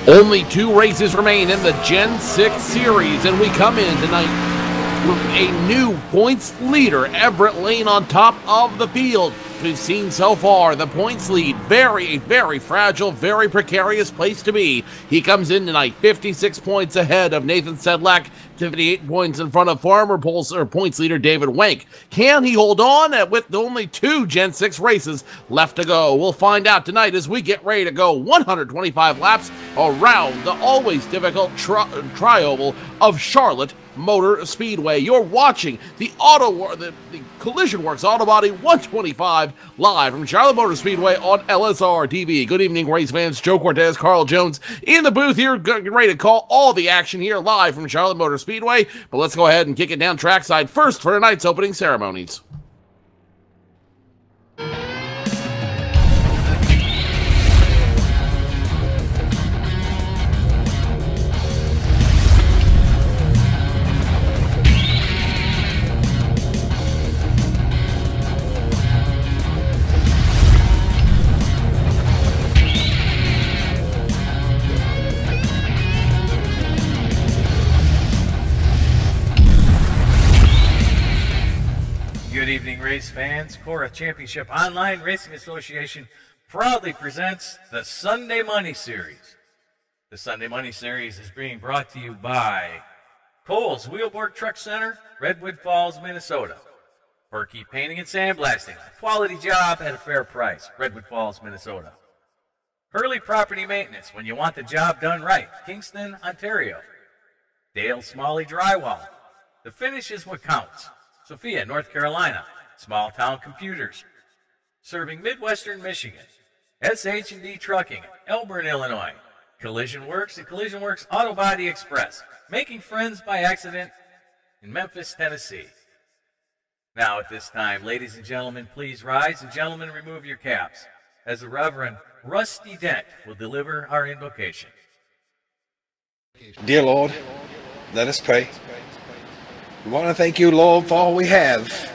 Only 2 races remain in the Gen 6 series, and we come in tonight with a new points leader, Everett Lane, on top of the field. We've seen so far the points lead, very fragile, very precarious place to be. He comes in tonight 56 points ahead of Nathan Sedlak, 58 points in front of former points leader David Wank. Can he hold on with only 2 Gen 6 races left to go? We'll find out tonight as we get ready to go 125 laps around the always difficult tri-oval of Charlotte Motor Speedway. You're watching the Collision Works Auto Body 125 live from Charlotte Motor Speedway on LSRTV. Good evening, race fans. Joe Cortez, Carl Jones in the booth here, getting ready to call all the action here live from Charlotte Motor Speedway. But let's go ahead and kick it down trackside first for tonight's opening ceremonies. Good evening, race fans. CORA Championship Online Racing Association proudly presents the Sunday Money Series. The Sunday Money Series is being brought to you by Cole's Wheelboard Truck Center, Redwood Falls, Minnesota. Berkey Painting and Sandblasting, a quality job at a fair price, Redwood Falls, Minnesota. Hurley Property Maintenance, when you want the job done right, Kingston, Ontario. Dale Smalley Drywall, the finish is what counts. Sophia, North Carolina. Small Town Computers, serving Midwestern Michigan. SH&D Trucking, Elburn, Illinois. Collision Works and Collision Works Auto Body Express, making friends by accident in Memphis, Tennessee. Now at this time, ladies and gentlemen, please rise, and gentlemen, remove your caps, as the Reverend Rusty Dent will deliver our invocation. Dear Lord, let us pray. We want to thank you, Lord, for all we have.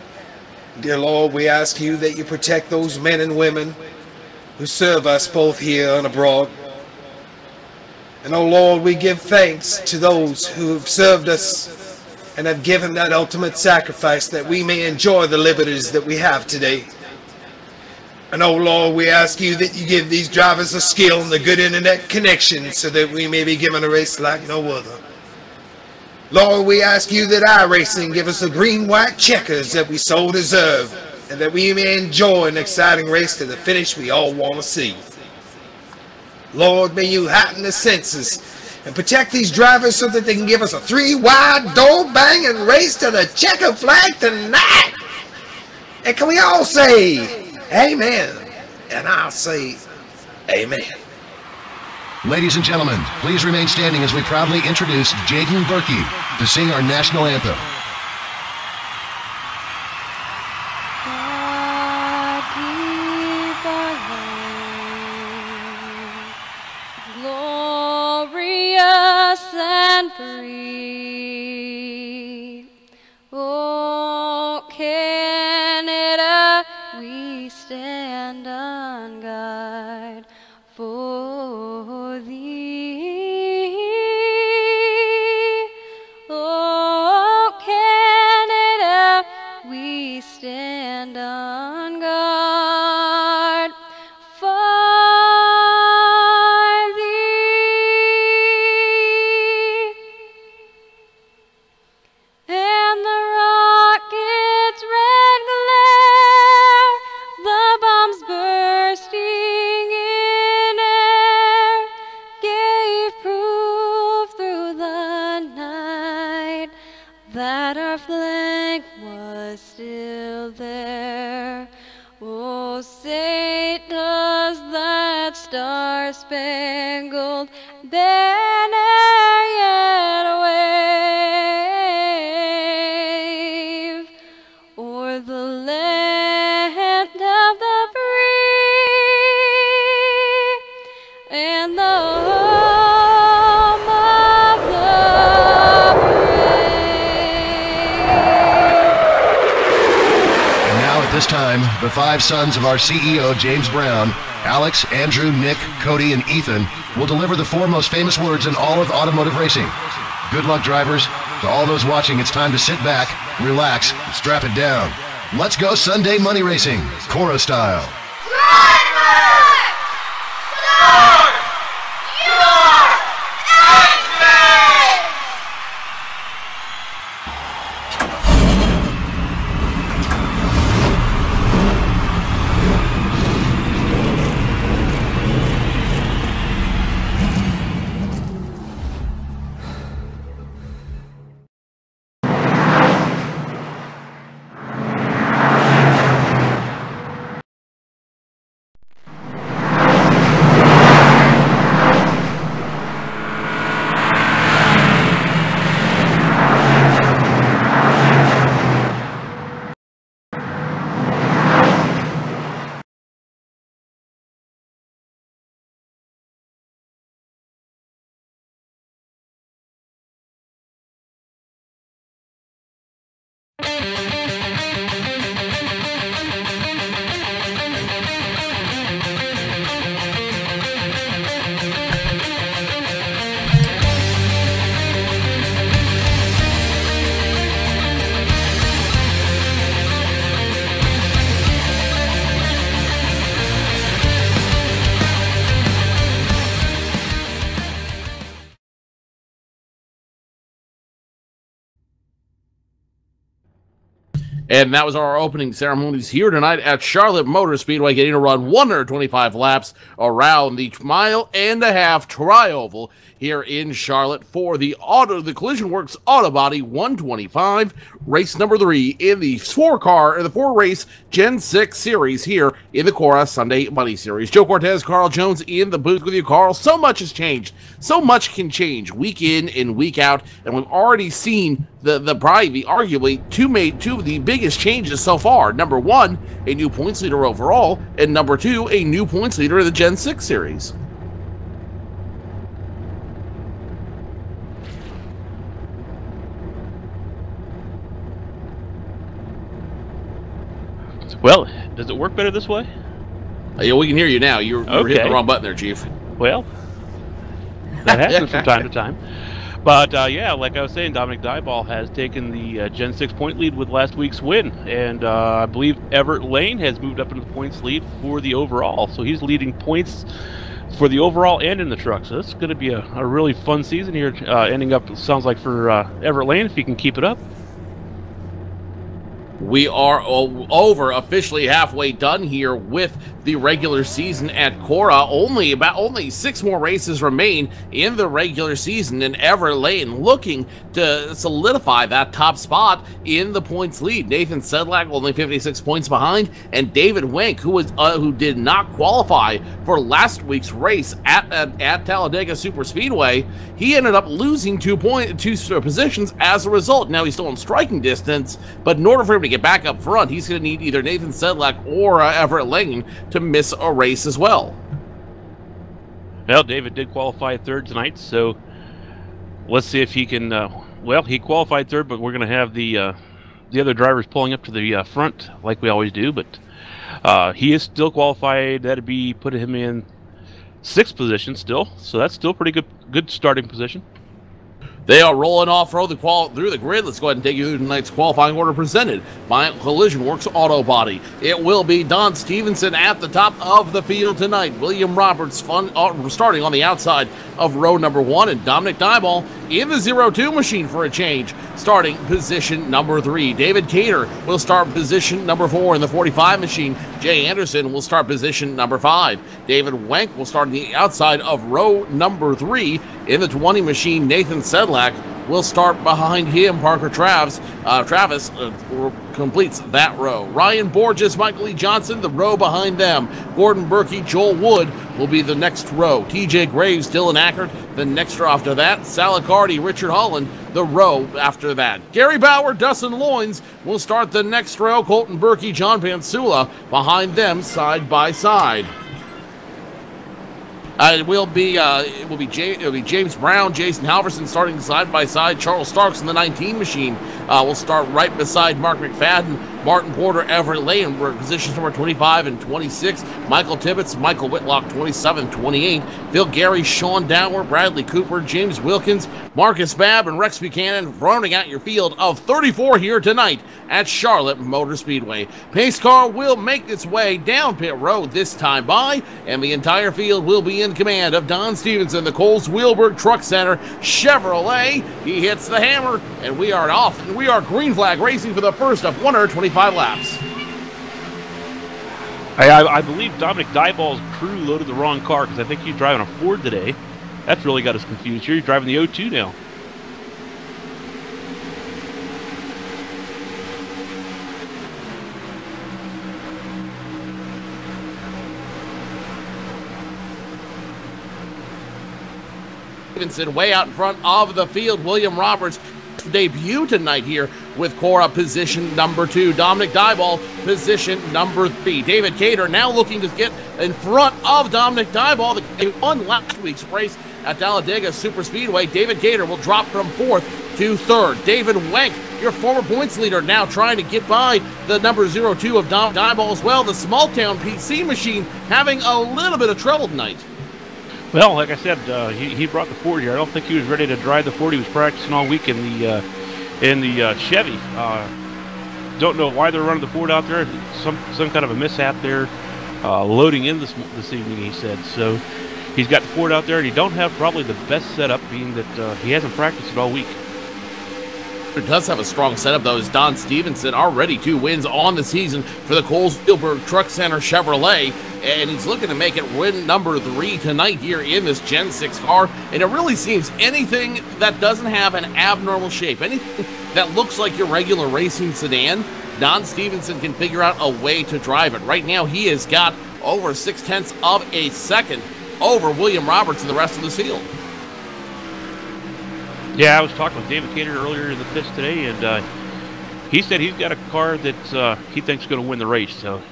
Dear Lord, we ask you that you protect those men and women who serve us both here and abroad. And oh Lord, we give thanks to those who have served us and have given that ultimate sacrifice that we may enjoy the liberties that we have today. And oh Lord, we ask you that you give these drivers the skill and the good internet connection so that we may be given a race like no other. Lord, we ask you that iRacing give us the green-white checkers that we so deserve, and that we may enjoy an exciting race to the finish we all want to see. Lord, may you heighten the senses and protect these drivers so that they can give us a 3-wide door-banging race to the checker flag tonight. And can we all say amen? And I'll say amen. Ladies and gentlemen, please remain standing as we proudly introduce Jaden Berkey to sing our national anthem. Glorious and free, oh Canada, we stand on guard for thee. Oh Canada, we stand on guard for thee. And the rocket's red glare, the bombs bursting in air, gave proof through the night that our flag was still there. Oh, say does that star-spangled banner yet wave o'er the land of the free and the home of the brave. And now at this time, the 5 sons of our CEO, James Brown, Alex, Andrew, Nick, Cody, and Ethan, will deliver the 4 most famous words in all of automotive racing. Good luck, drivers. To all those watching, it's time to sit back, relax, and strap it down. Let's go Sunday Money Racing, CORA style. And that was our opening ceremonies here tonight at Charlotte Motor Speedway, getting to run 125 laps around the 1.5-mile tri-oval here in Charlotte for the Collision Works Auto Body 125, race number 3 in the 4-race Gen 6 series here in the CORA Sunday Money Series. Joe Cortez, Carl Jones in the booth with you. Carl, so much has changed. So much can change week in and week out, and we've already seen arguably two of the biggest changes so far. Number 1, a new points leader overall, and number 2, a new points leader in the Gen 6 series. Well, does it work better this way? Yeah, we can hear you now. You were hitting the wrong button there, Chief. Well, that happens from time to time. But, yeah, like I was saying, Dominic Dyball has taken the Gen 6 point lead with last week's win. And I believe Everett Lane has moved up into the points lead for the overall. So he's leading points for the overall and in the truck. So this is going to be a really fun season here, ending up, sounds like, for Everett Lane, if he can keep it up. We are officially halfway done here with the regular season at CORA. Only 6 more races remain in the regular season, and Everett Lane looking to solidify that top spot in the points lead. Nathan Sedlak only 56 points behind, and David Wenk, who did not qualify for last week's race at Talladega Superspeedway, he ended up losing 2 positions as a result. Now he's still in striking distance, but in order for him to get back up front, he's going to need either Nathan Sedlak or Everett Lane to miss a race as well. Well, David did qualify 3rd tonight, so let's see if he can. Well, he qualified 3rd, but we're going to have the other drivers pulling up to the front like we always do. But he is still qualified. That'd be putting him in 6th position still, so that's still pretty good starting position. They are rolling off-road through the grid. Let's go ahead and take you through tonight's qualifying order presented by Collision Works Auto Body. It will be Don Stevenson at the top of the field tonight. William Roberts starting on the outside of row number 1, and Dominic Dyball in the 0-2 machine for a change, starting position number 3. David Cater will start position number 4 in the 45 machine. Jay Anderson will start position number 5. David Wenk will start on the outside of row number 3 in the 20 machine. Nathan Sedlak will start behind him. Parker Travis completes that row. Ryan Borges, Michael E. Johnson, the row behind them. Gordon Berkey, Joel Wood will be the next row. TJ Graves, Dylan Ackert, the next row after that. Salicardi, Richard Holland, the row after that. Gary Bauer, Dustin Loins will start the next row. Colton Berkey, John Pansula behind them side by side. It will be James Brown, Jason Halverson starting side by side. Charles Starks in the 19 machine will start right beside Mark McFadden Martin Porter, Everett Lane were positions number 25 and 26. Michael Tibbetts, Michael Whitlock, 27, 28. Phil Gary, Sean Dower, Bradley Cooper, James Wilkins, Marcus Babb, and Rex Buchanan rounding out your field of 34 here tonight at Charlotte Motor Speedway. Pace car will make its way down pit road this time by, and the entire field will be in command of Don Stevenson, the Coles Wheelberg Truck Center Chevrolet. He hits the hammer, and we are off, and we are green flag racing for the first of 125 laps. I believe Dominic Dyball's crew loaded the wrong car, because I think he's driving a Ford today. That's really got us confused here. He's driving the O2 now. Stevenson way out in front of the field. William Roberts debut tonight here with CORA position number 2. Dominic Dyball position number 3. David Cater now looking to get in front of Dominic Dyball. They won last week's race at Talladega Super Speedway. David Cater will drop from 4th to 3rd. David Wenk, your former points leader, now trying to get by the number 02 of Dominic Dyball as well. The small town PC machine having a little bit of trouble tonight. Well, like I said, he brought the Ford here. I don't think he was ready to drive the Ford. He was practicing all week in the Chevy. Don't know why they're running the Ford out there. Some kind of a mishap there, loading in this evening, he said. So he's got the Ford out there, and he don't have probably the best setup, being that he hasn't practiced it all week. It does have a strong setup, though, as Don Stevenson, already 2 wins on the season for the Coles Wheelberg Truck Center Chevrolet, and he's looking to make it win number 3 tonight here in this Gen 6 car. And it really seems anything that doesn't have an abnormal shape, anything that looks like your regular racing sedan, Don Stevenson can figure out a way to drive it. Right now, he has got over 0.6 of a second over William Roberts and the rest of the field. Yeah, I was talking with David Cater earlier in the pits today, and he said he's got a car that he thinks is going to win the race. So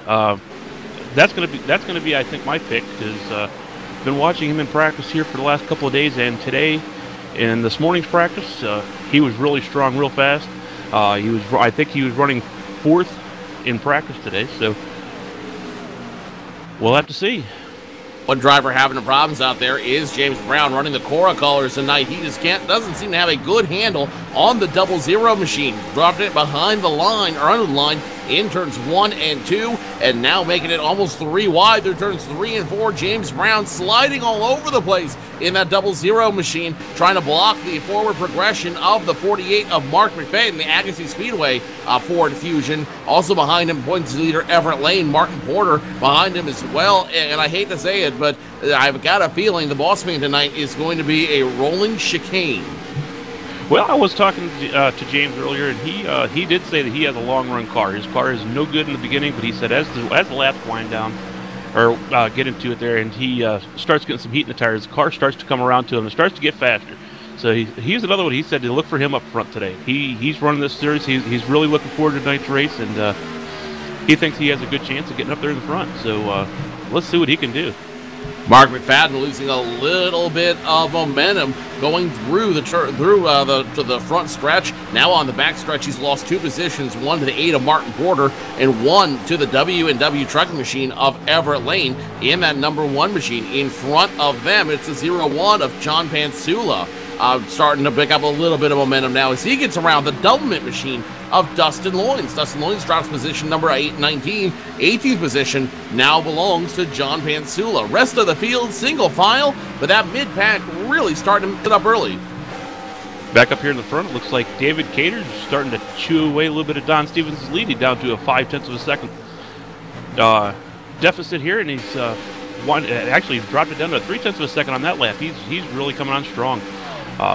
that's going to be I think my pick, because been watching him in practice here for the last couple of days, and today in this morning's practice he was really strong, real fast. I think he was running 4th in practice today. So we'll have to see. One driver having the problems out there is James Brown, running the CORA colors tonight. He just doesn't seem to have a good handle on the 00 machine. Dropped it behind the line, or under the line, in turns 1 and 2, and now making it almost 3 wide through turns 3 and 4. James Brown sliding all over the place in that 00 machine, trying to block the forward progression of the 48 of Mark McFadden, the Agassiz Speedway Ford Fusion. Also behind him, points leader Everett Lane, Martin Porter behind him as well. And I hate to say it, but I've got a feeling the boss man tonight is going to be a rolling chicane. Well, I was talking to James earlier, and he did say that he has a long-run car. His car is no good in the beginning, but he said as the laps wind down, or get into it there, and he starts getting some heat in the tires, the car starts to come around to him and starts to get faster. So he's another one. He said to look for him up front today. He's running this series. He's really looking forward to tonight's race, and he thinks he has a good chance of getting up there in the front. So let's see what he can do. Mark McFadden losing a little bit of momentum going through the to the front stretch. Now on the back stretch, he's lost 2 positions, 1 to the 8 of Martin Porter and 1 to the W&W trucking machine of Everett Lane in that number 1 machine. In front of them, it's the 01 of John Pansula. Starting to pick up a little bit of momentum now as he gets around the doublemint machine of Dustin Loynes. Dustin Loynes drops position number 19. 18th position now belongs to John Pansula. Rest of the field, single file, but that mid-pack really starting to get up early. Back up here in the front, it looks like David Cater starting to chew away a little bit of Don Stevens' lead. He's down to a 0.5 of a second deficit here, and he's actually dropped it down to a 0.3 of a second on that lap. He's really coming on strong.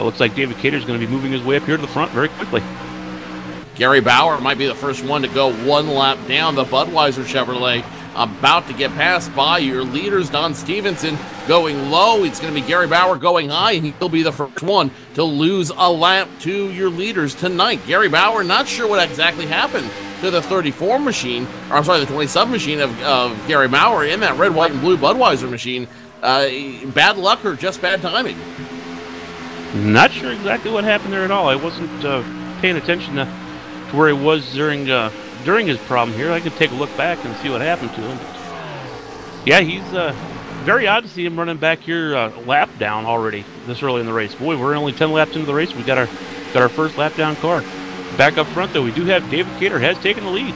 Looks like David Cater is going to be moving his way up here to the front very quickly. Gary Bauer might be the first one to go 1 lap down. The Budweiser Chevrolet about to get passed by your leaders. Don Stevenson going low. It's going to be Gary Bauer going high, and he'll be the first one to lose a lap to your leaders tonight. Gary Bauer, not sure what exactly happened to the 34 machine, or I'm sorry, the 27 machine of Gary Bauer in that red, white, and blue Budweiser machine. Bad luck or just bad timing? Not sure exactly what happened there at all. I wasn't paying attention to where he was during during his problem here. I could take a look back and see what happened to him. Yeah, he's very odd to see him running back here lap down already this early in the race. Boy, we're only 10 laps into the race. We got our first lap down car. Back up front, though, we do have David Cater has taken the lead.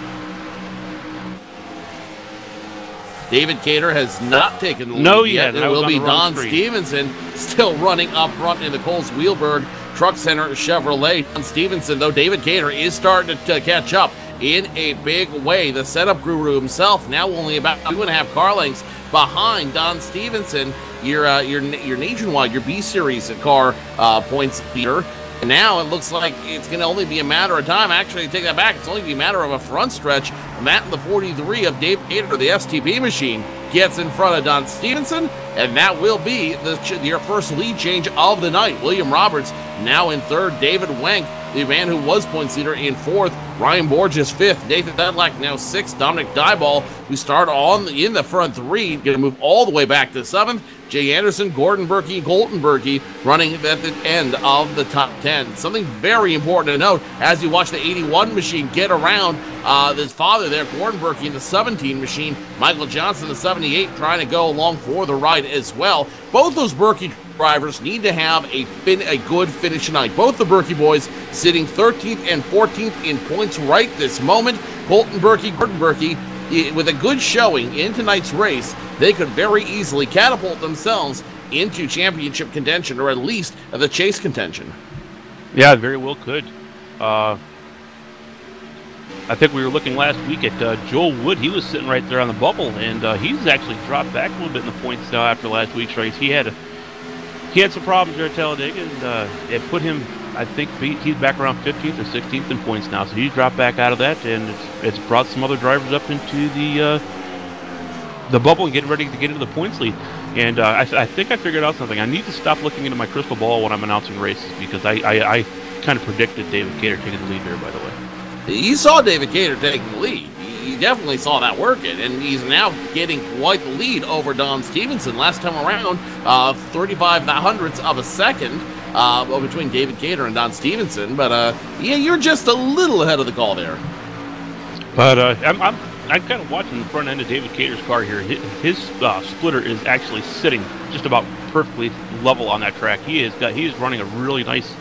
David Cater has not taken the lead yet. It will be Don Stevenson still running up front in the Coles Wheelberg Truck Center Chevrolet. Don Stevenson, though, David Cater is starting to catch up in a big way. The setup guru himself now only about 2.5 car lengths behind Don Stevenson, your nationwide, your B Series car points leader. And now it looks like it's going to only be a matter of time. Actually, take that back. It's only going to be a matter of a front stretch. Matt in the 43 of Dave Cater, the STP machine, gets in front of Don Stevenson, and that will be your first lead change of the night. William Roberts now in third. David Wenk, the man who was points leader, in fourth. Ryan Borges fifth. Nathan Sedlak now sixth. Dominic Dyball, who started in the front three, going to move all the way back to seventh. Jay Anderson, Gordon Berkey, Colton Berkey running at the end of the top 10. Something very important to note as you watch the 81 machine get around his father there, Gordon Berkey, in the 17 machine. Michael Johnson, the 78, trying to go along for the ride as well. Both those Berkey drivers need to have a good finish tonight. Both the Berkey boys sitting 13th and 14th in points right this moment. Colton Berkey, Gordon Berkey, with a good showing in tonight's race, they could very easily catapult themselves into championship contention, or at least the chase contention. Yeah, very well could. I think we were looking last week at Joel Wood. He was sitting right there on the bubble, and he's actually dropped back a little bit in the points now after last week's race. He had some problems there at Talladega, and it put him, I think, he's back around 15th or 16th in points now. So he's dropped back out of that, and it's brought some other drivers up into the bubble and getting ready to get into the points lead. And I think I figured out something. I need to stop looking into my crystal ball when I'm announcing races, because I kind of predicted David Cater taking the lead there, by the way. You saw David Cater taking the lead. You definitely saw that working, and he's now getting quite the lead over Don Stevenson. Last time around, 35 hundredths of a second between David Cater and Don Stevenson. But yeah, you're just a little ahead of the call there. But I'm kind of watching the front end of David Cater's car here. His splitter is actually sitting just about perfectly level on that track. He is running a really nice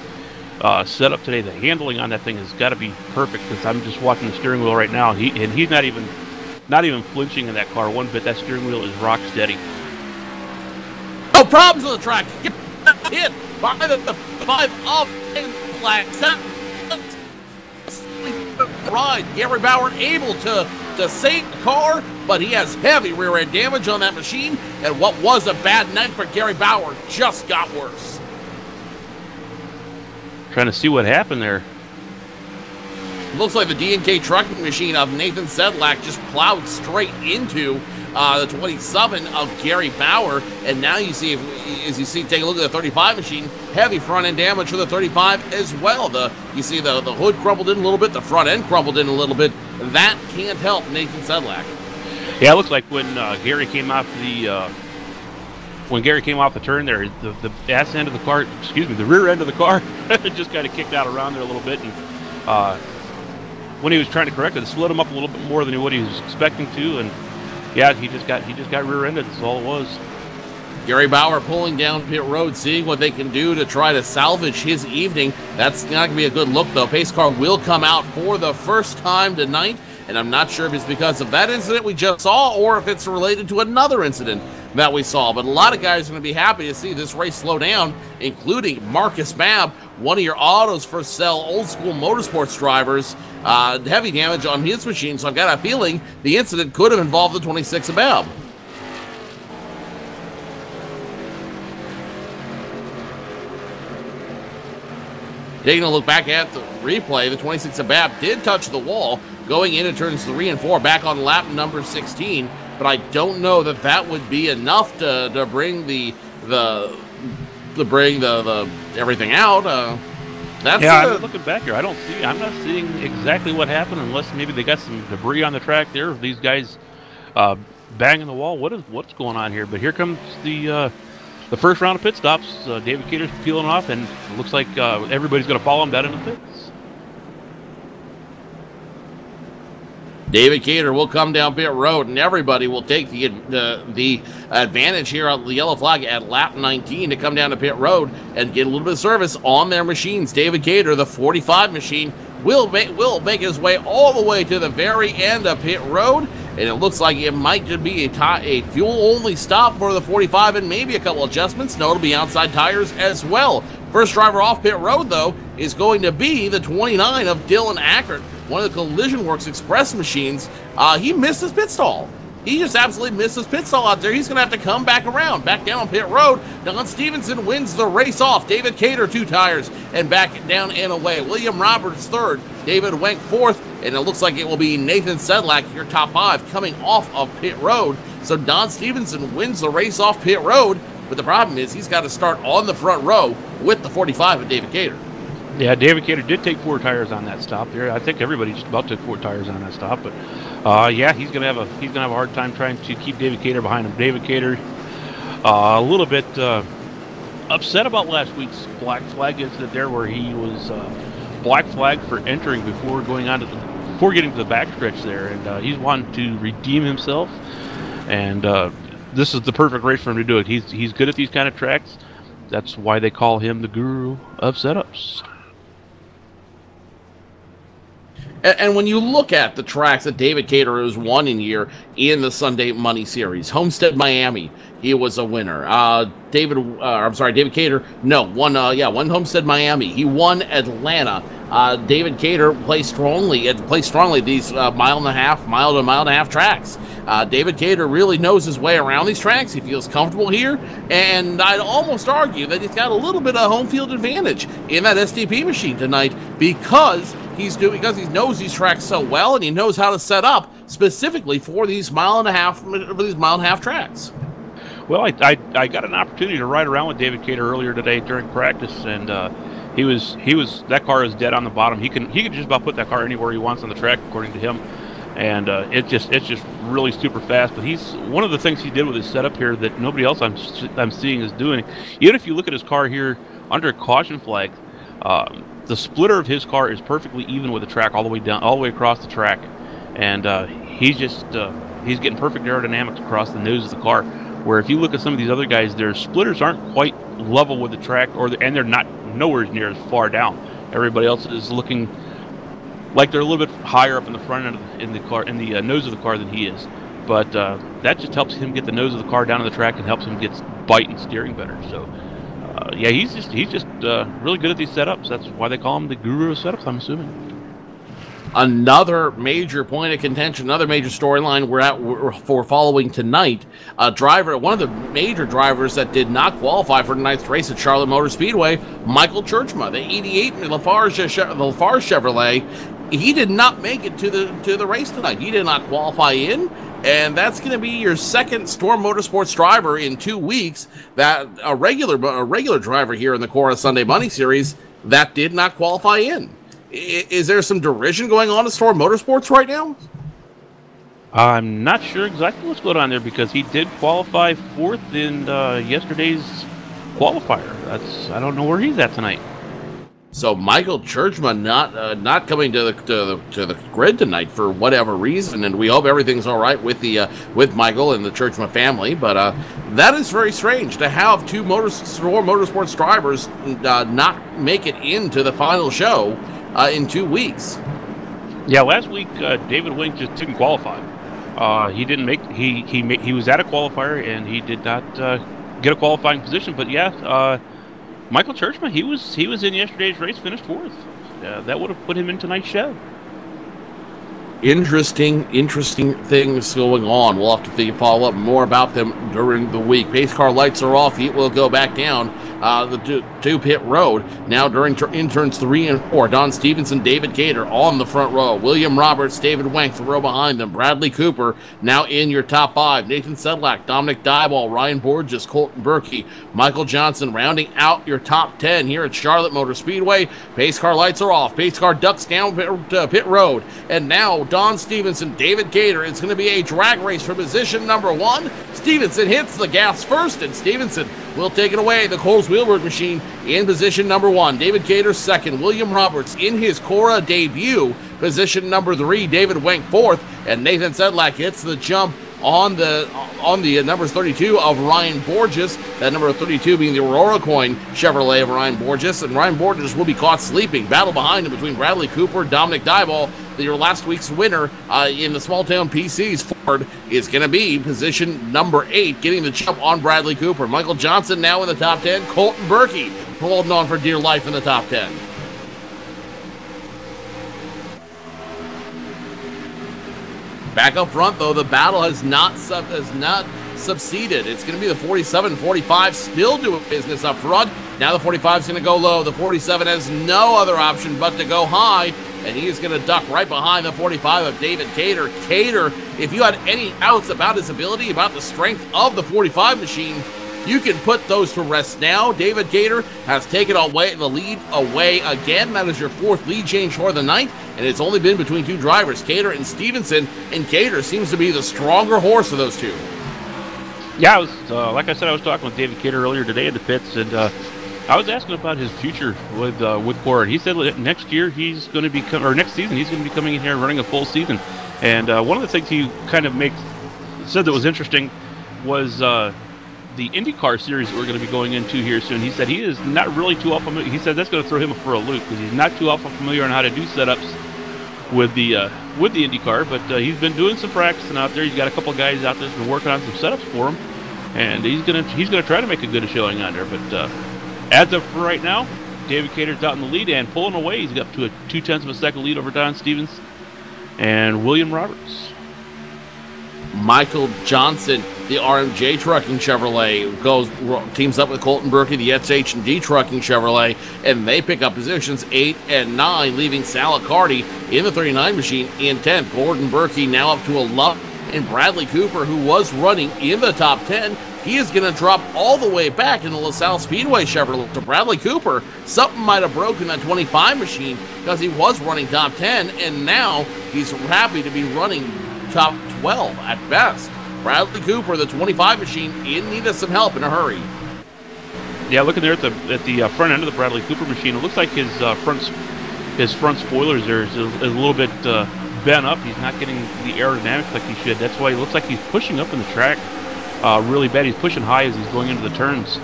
setup today. The handling on that thing has got to be perfect, because I'm just watching the steering wheel right now. He's not even flinching in that car one bit. That steering wheel is rock steady. No problems on the track. Get hit by the 5 of flag. Ride. Gary Bauer able to save the car, but he has heavy rear end damage on that machine, and what was a bad night for Gary Bauer just got worse. Trying to see what happened there. Looks like the D&K trucking machine of Nathan Sedlak just plowed straight into the 27 of Gary Bauer, and now you see, take a look at the 35 machine, heavy front end damage for the 35 as well. You see the hood crumbled in a little bit, the front end crumbled in a little bit. That can't help Nathan Sedlak. Yeah, it looks like when Gary came off the turn there, the ass end of the car, the rear end of the car just kind of kicked out around there a little bit, and when he was trying to correct it slid him up a little bit more than what he was expecting to, and yeah, he just got rear-ended. That's all it was. Gary Bauer pulling down pit road, seeing what they can do to try to salvage his evening. That's not going to be a good look, though. Pace car will come out for the first time tonight, and I'm not sure if it's because of that incident we just saw or if it's related to another incident that we saw. But a lot of guys are going to be happy to see this race slow down, including Marcus Babb, one of your Autos for Sale old school motorsports drivers. Heavy damage on his machine, so I've got a feeling the incident could have involved the 26 of Babb. Taking a look back at the replay, the 26 of Babb did touch the wall going into turns 3 and 4 back on lap number 16, but I don't know that that would be enough to bring the everything out. I'm looking back here. I'm not seeing exactly what happened, unless maybe they got some debris on the track there. These guys banging the wall. What's going on here? But here comes the first round of pit stops. David Cater's peeling off, and it looks like everybody's going to follow him down in the pits. David Cater will come down pit road, and everybody will take the advantage here on the yellow flag at lap 19 to come down to pit road and get a little bit of service on their machines. David Cater, the 45 machine, will make his way all the way to the very end of pit road, and it looks like it might just be a fuel-only stop for the 45 and maybe a couple adjustments. No, it'll be outside tires as well. First driver off pit road, though, is going to be the 29 of Dylan Ackert, one of the Collision Works Express machines. He missed his pit stall. He just absolutely missed his pit stall out there. He's going to have to come back around, back down on pit road. Don Stevenson wins the race off. David Cater, 2 tires, and back down and away. William Roberts, 3rd. David Wenk, 4th. And it looks like it will be Nathan Sedlak, your top 5, coming off of pit road. So Don Stevenson wins the race off pit road. But the problem is he's got to start on the front row with the 45 of David Cater. Yeah, David Cater did take 4 tires on that stop there. I think everybody just about took 4 tires on that stop, but yeah, he's gonna have a hard time trying to keep David Cater behind him. David Cater, a little bit upset about last week's black flag incident there, where he was black flag for entering before getting to the backstretch there, and he's wanting to redeem himself, and this is the perfect race for him to do it. He's good at these kind of tracks. That's why they call him the guru of setups. And when you look at the tracks that David Cater has won in year in the Sunday Money Series, Homestead Miami, he was a winner. David Cater, won Homestead Miami. He won Atlanta. David Cater plays strongly these mile to mile and a half tracks. David Cater really knows his way around these tracks. He feels comfortable here, and I'd almost argue that he's got a little bit of home field advantage in that STP machine tonight because he knows these tracks so well, and he knows how to set up specifically for these mile and a half tracks. Well, I got an opportunity to ride around with David Cater earlier today during practice, and he was that car is dead on the bottom. He can just about put that car anywhere he wants on the track, according to him, and it's just really super fast. But he's one of the things he did with his setup here that nobody else I'm seeing is doing. Even if you look at his car here under a caution flag, the splitter of his car is perfectly even with the track all the way across the track, and he's getting perfect aerodynamics across the nose of the car. Where if you look at some of these other guys, their splitters aren't quite level with the track, and they're not nowhere near as far down. Everybody else is looking like they're a little bit higher up in the front end in the nose of the car than he is. But that just helps him get the nose of the car down on the track and helps him get bite and steering better. So yeah, he's just really good at these setups. That's why they call him the guru of setups, I'm assuming. Another major point of contention, another major storyline we're following tonight. One of the major drivers that did not qualify for tonight's race at Charlotte Motor Speedway, Michael Churchma, the 88 Lafarge Chevrolet. He did not make it to the race tonight. He did not qualify in, and that's going to be your second Storm Motorsports driver in 2 weeks. That a regular driver here in the CORA Sunday Money Series that did not qualify in. Is there some derision going on at Storm Motorsports right now? I'm not sure exactly what's going on there because he did qualify 4th in yesterday's qualifier. I don't know where he's at tonight. So Michael Churchman not coming to the grid tonight for whatever reason, and we hope everything's all right with Michael and the Churchman family. But that is very strange to have 2 Storm Motorsports drivers not make it into the final show in 2 weeks. Yeah, last week David Wenk just didn't qualify. He didn't make he was at a qualifier and he did not get a qualifying position. But yeah, Michael Churchman, he was in yesterday's race, finished 4th. That would have put him in tonight's show. Interesting things going on. We'll have to follow up more about them during the week. Pace car lights are off. He will go back down to pit road. Now in turns 3 and 4, Don Stevenson, David Cater on the front row. William Roberts, David Wenk, the row behind them. Bradley Cooper now in your top 5. Nathan Sedlak, Dominic Dieball, Ryan Borges, Colton Berkey, Michael Johnson rounding out your top 10 here at Charlotte Motor Speedway. Pace car lights are off. Pace car ducks down pit road. And now Don Stevenson, David Gator. It's going to be a drag race for position number 1. Stevenson hits the gas first, and Stevenson will take it away. The Coles Wheelwork machine in position number 1. David Gator second. William Roberts in his CORA debut, position number 3. David Wenk fourth, and Nathan Sedlak hits the jump on the numbers 32 of Ryan Borges, that number 32 being the Aurora Coin Chevrolet of Ryan Borges, and Ryan Borges will be caught sleeping. Battle behind him between Bradley Cooper and Dominic Dyball. Your last week's winner in the small town PCs Ford is going to be position number 8, getting the jump on Bradley Cooper. Michael Johnson now in the top 10. Colton Berkey holding on for dear life in the top 10. Back up front, though, the battle has not subsided. It's going to be the 47 and 45 still doing business up front. Now the 45 is going to go low. The 47 has no other option but to go high, and he is going to duck right behind the 45 of David Cater. Cater, if you had any doubts about his ability, about the strength of the 45 machine, you can put those to rest now. David Gator has taken the lead away again. That is your 4th lead change for the night, and it's only been between 2 drivers, Cater and Stevenson, and Cater seems to be the stronger horse of those 2. Yeah, I was, like I said, I was talking with David Cater earlier today in the pits, and I was asking about his future with CORA. He said next year he's going to be next season he's going to be coming in here and running a full season. And one of the things he kind of said that was interesting was the IndyCar series that we're going to be going into here soon. He said he is not really too often familiar. He said that's going to throw him for a loop because he's not too often familiar on how to do setups with the IndyCar. But he's been doing some practicing out there. He's got a couple of guys out there that's been working on some setups for him, and he's gonna try to make a good showing on there. But as of right now, David Cater's out in the lead and pulling away. He's got up to a 0.2 of a second lead over Don Stevens and William Roberts. Michael Johnson, the RMJ Trucking Chevrolet, teams up with Colton Berkey, the SH&D Trucking Chevrolet, and they pick up positions 8 and 9, leaving Sal Accardi in the 39 machine in 10th. Gordon Berkey now up to 11, and Bradley Cooper, who was running in the top 10, he is going to drop all the way back in the LaSalle Speedway Chevrolet. To Bradley Cooper, something might have broken that 25 machine because he was running top 10, and now he's happy to be running top 12 at best. Bradley Cooper, the 25 machine, in need of some help in a hurry. Yeah, looking there at the front end of the Bradley Cooper machine, it looks like his front spoilers there is a little bit bent up. He's not getting the aerodynamics like he should. That's why it looks like he's pushing up in the track really bad. He's pushing high as he's going into the turns.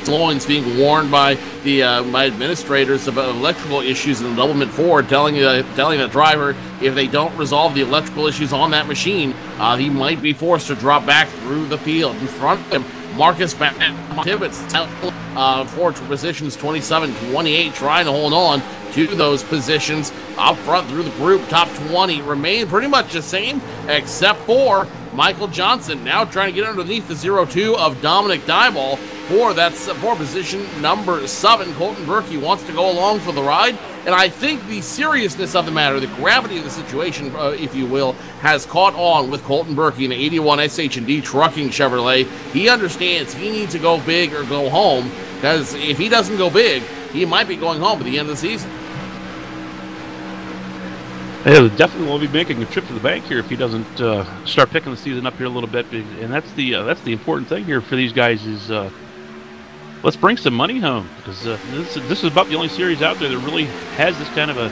Loins being warned by the my administrators about electrical issues in the Doublemint Ford, telling the driver if they don't resolve the electrical issues on that machine, he might be forced to drop back through the field. In front of him, Marcus Tibbetts, Ford positions 27-28, trying to hold on to those positions up front through the group. Top 20 remain pretty much the same, except for Michael Johnson now trying to get underneath the 02 of Dominic Dyball for position number 7. Colton Berkey wants to go along for the ride, and I think the seriousness of the matter, the gravity of the situation, if you will, has caught on with Colton Berkey in the 81 SH&D Trucking Chevrolet. He understands he needs to go big or go home, because if he doesn't go big, he might be going home at the end of the season. He'll definitely will be making a trip to the bank here if he doesn't start picking the season up here a little bit. And that's the important thing here for these guys is let's bring some money home, because this is about the only series out there that really has this kind of a.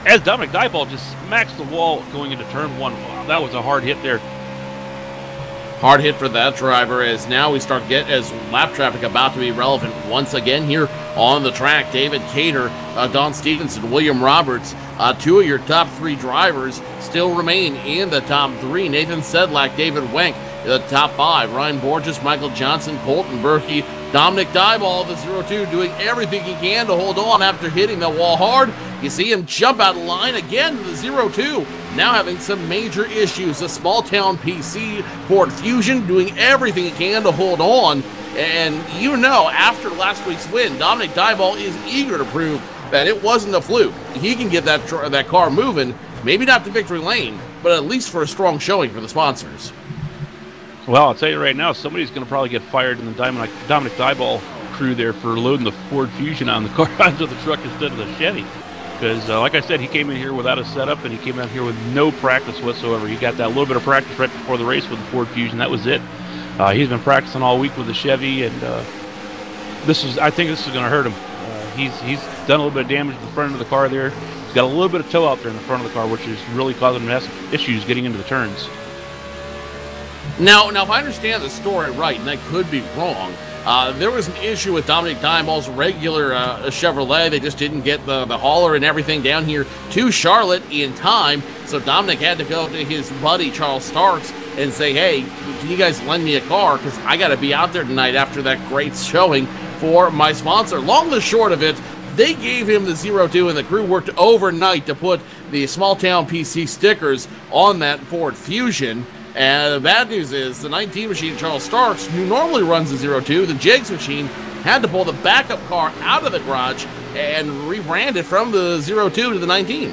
As Dominic Dyball just smacks the wall going into turn 1. Wow, that was a hard hit there. Hard hit for that driver, as now we start as lap traffic about to be relevant once again here on the track. David Cater, Don Stevenson, William Roberts, 2 of your top 3 drivers still remain in the top 3. Nathan Sedlak, David Wenk in the top 5. Ryan Borges, Michael Johnson, Colton Berkey, Dominic Dyball, the 02, doing everything he can to hold on after hitting the wall hard. You see him jump out of line again to the 02. Now having some major issues. The small town PC Ford Fusion doing everything he can to hold on. And you know, after last week's win, Dominic Dyball is eager to prove that it wasn't a fluke. He can get that car moving, maybe not to victory lane, but at least for a strong showing for the sponsors. Well, I'll tell you right now, somebody's going to probably get fired in the Dominic Dyball crew there for loading the Ford Fusion on the car onto the truck instead of the Chevy. Because, like I said, he came in here without a setup, and he came out here with no practice whatsoever. He got that little bit of practice right before the race with the Ford Fusion. That was it. He's been practicing all week with the Chevy, and I think this is going to hurt him. He's done a little bit of damage to the front of the car there. He's got a little bit of toe out there in the front of the car, which is really causing him issues getting into the turns. Now, if I understand the story right, and I could be wrong, there was an issue with Dominic Diamond's regular Chevrolet. They just didn't get the hauler and everything down here to Charlotte in time. So Dominic had to go to his buddy Charles Starks and say, hey, can you guys lend me a car? Because I got to be out there tonight after that great showing for my sponsor. Long and short of it, they gave him the 02, and the crew worked overnight to put the small town PC stickers on that Ford Fusion. And the bad news is the 19 machine, Charles Starks, who normally runs the 02, the Jigs machine, had to pull the backup car out of the garage and rebrand it from the 02 to the 19.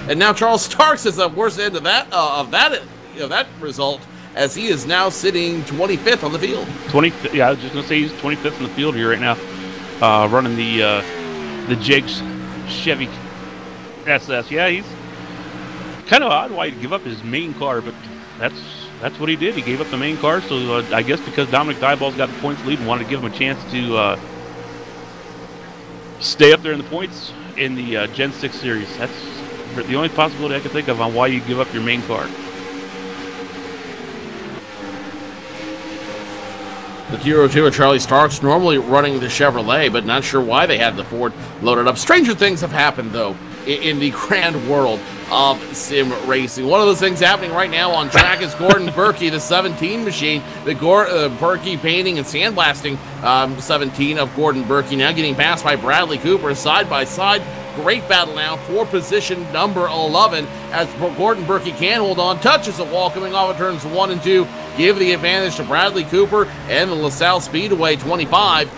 And now Charles Starks is the worst end of that result, as he is now sitting 25th on the field. 25th, yeah, I was just gonna say he's 25th in the field here right now, running the Jigs Chevy SS. Yeah, he's kind of odd why he'd give up his main car, but that's what he did. He gave up the main car, so I guess because Dominic Dieball's got the points lead and wanted to give him a chance to stay up there in the points in the Gen 6 series. That's the only possibility I can think of on why you give up your main car. The 02 of Charlie Starks normally running the Chevrolet, but not sure why they had the Ford loaded up. Stranger things have happened, though, in the grand world of sim racing. One of those things happening right now on track is Gordon Berkey, the 17 machine, the Berkey painting and sandblasting 17 of Gordon Berkey, now getting passed by Bradley Cooper side by side. Great battle now for position number 11 as Gordon Berkey can hold on, touches the wall coming off of turns 1 and 2, give the advantage to Bradley Cooper, and the LaSalle Speedway 25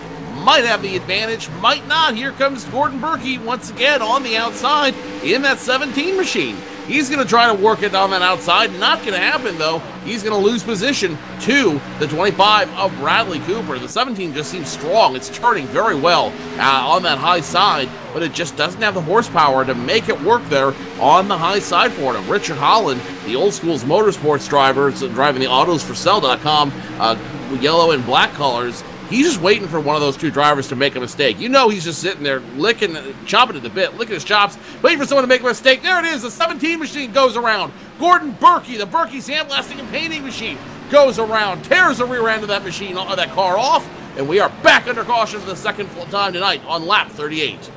might have the advantage, might not. Here comes Gordon Berkey once again on the outside in that 17 machine. He's going to try to work it on that outside. Not going to happen, though. He's going to lose position to the 25 of Bradley Cooper. The 17 just seems strong. It's turning very well on that high side, but it just doesn't have the horsepower to make it work there on the high side for him. Richard Holland, the old school's motorsports driver, driving the AutosForSale.com yellow and black colors. He's just waiting for one of those two drivers to make a mistake. You know he's just sitting there chomping at the bit, licking his chops, waiting for someone to make a mistake. There it is. The 17 machine goes around. Gordon Berkey, the Berkey sandblasting and painting machine, goes around, tears the rear end of that machine, of that car off, and we are back under caution for the second time tonight on lap 38.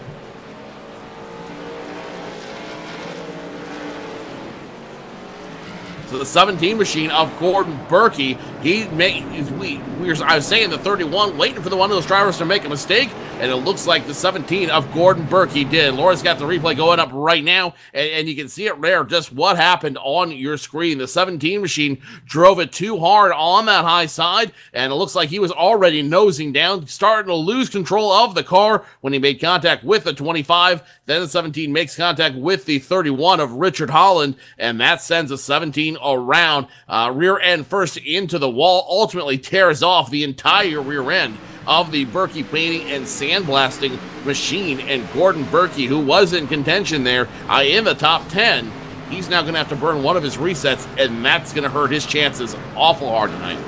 So the 17 machine of Gordon Berkey, I was saying the 31, waiting for one of those drivers to make a mistake, and it looks like the 17 of Gordon Berkey did. Laura's got the replay going up right now, and you can see it there, just what happened on your screen. The 17 machine drove it too hard on that high side, and it looks like he was already nosing down, starting to lose control of the car when he made contact with the 25. Then the 17 makes contact with the 31 of Richard Holland, and that sends the 17 around, rear end first into the wall, ultimately tears off the entire rear end of the Berkey painting and sandblasting machine. And Gordon Berkey, who was in contention there in the top 10, he's now going to have to burn one of his resets, and that's going to hurt his chances awful hard tonight.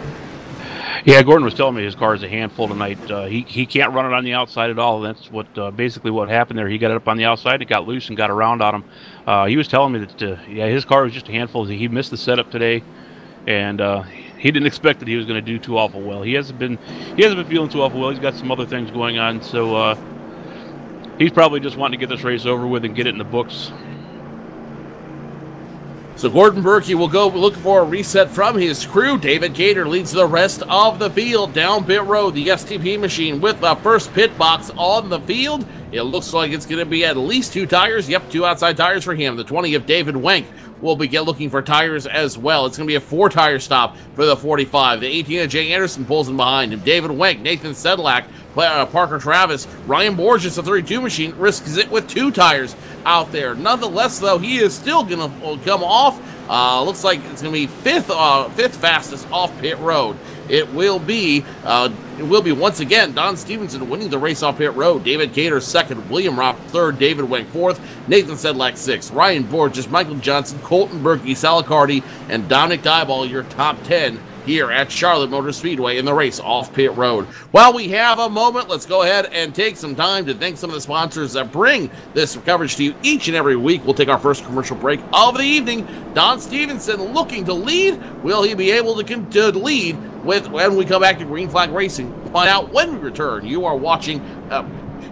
Yeah, Gordon was telling me his car is a handful tonight. He can't run it on the outside at all. That's what basically what happened there. He got it up on the outside, it got loose and got around on him. He was telling me that his car was just a handful. He missed the setup today, and he didn't expect that he was going to do too awful well. He hasn't been feeling too awful well. He's got some other things going on, so he's probably just wanting to get this race over with and get it in the books. So Gordon Berkey will go looking for a reset from his crew. David Gator leads the rest of the field down pit road. The STP machine with the first pit box on the field. It looks like it's going to be at least 2 tires. Yep, 2 outside tires for him. The 20 of David Wenk will be looking for tires as well. It's going to be a 4-tire stop for the 45. The 18 of Jay Anderson pulls in behind him. David Wenk, Nathan Sedlak, Parker Travis, Ryan Borges, the 32 machine, risks it with 2 tires out there. Nonetheless, though, he is still going to come off. Looks like it's going to be fifth fastest off pit road. It will be it will be once again Don Stevenson winning the race off pit road. David Cater second, William Robb third, David Wenk fourth, Nathan Sedlak sixth, Ryan Borges, Michael Johnson, Colton Berkey, Sal Carty, and Dominic Dieball, your top 10 here at Charlotte Motor Speedway in the race off pit road. While we have a moment, let's go ahead and take some time to thank some of the sponsors that bring this coverage to you each and every week. We'll take our first commercial break of the evening. Don Stevenson looking to lead. Will he be able to lead when we come back to Green Flag Racing? Find out when we return. You are watching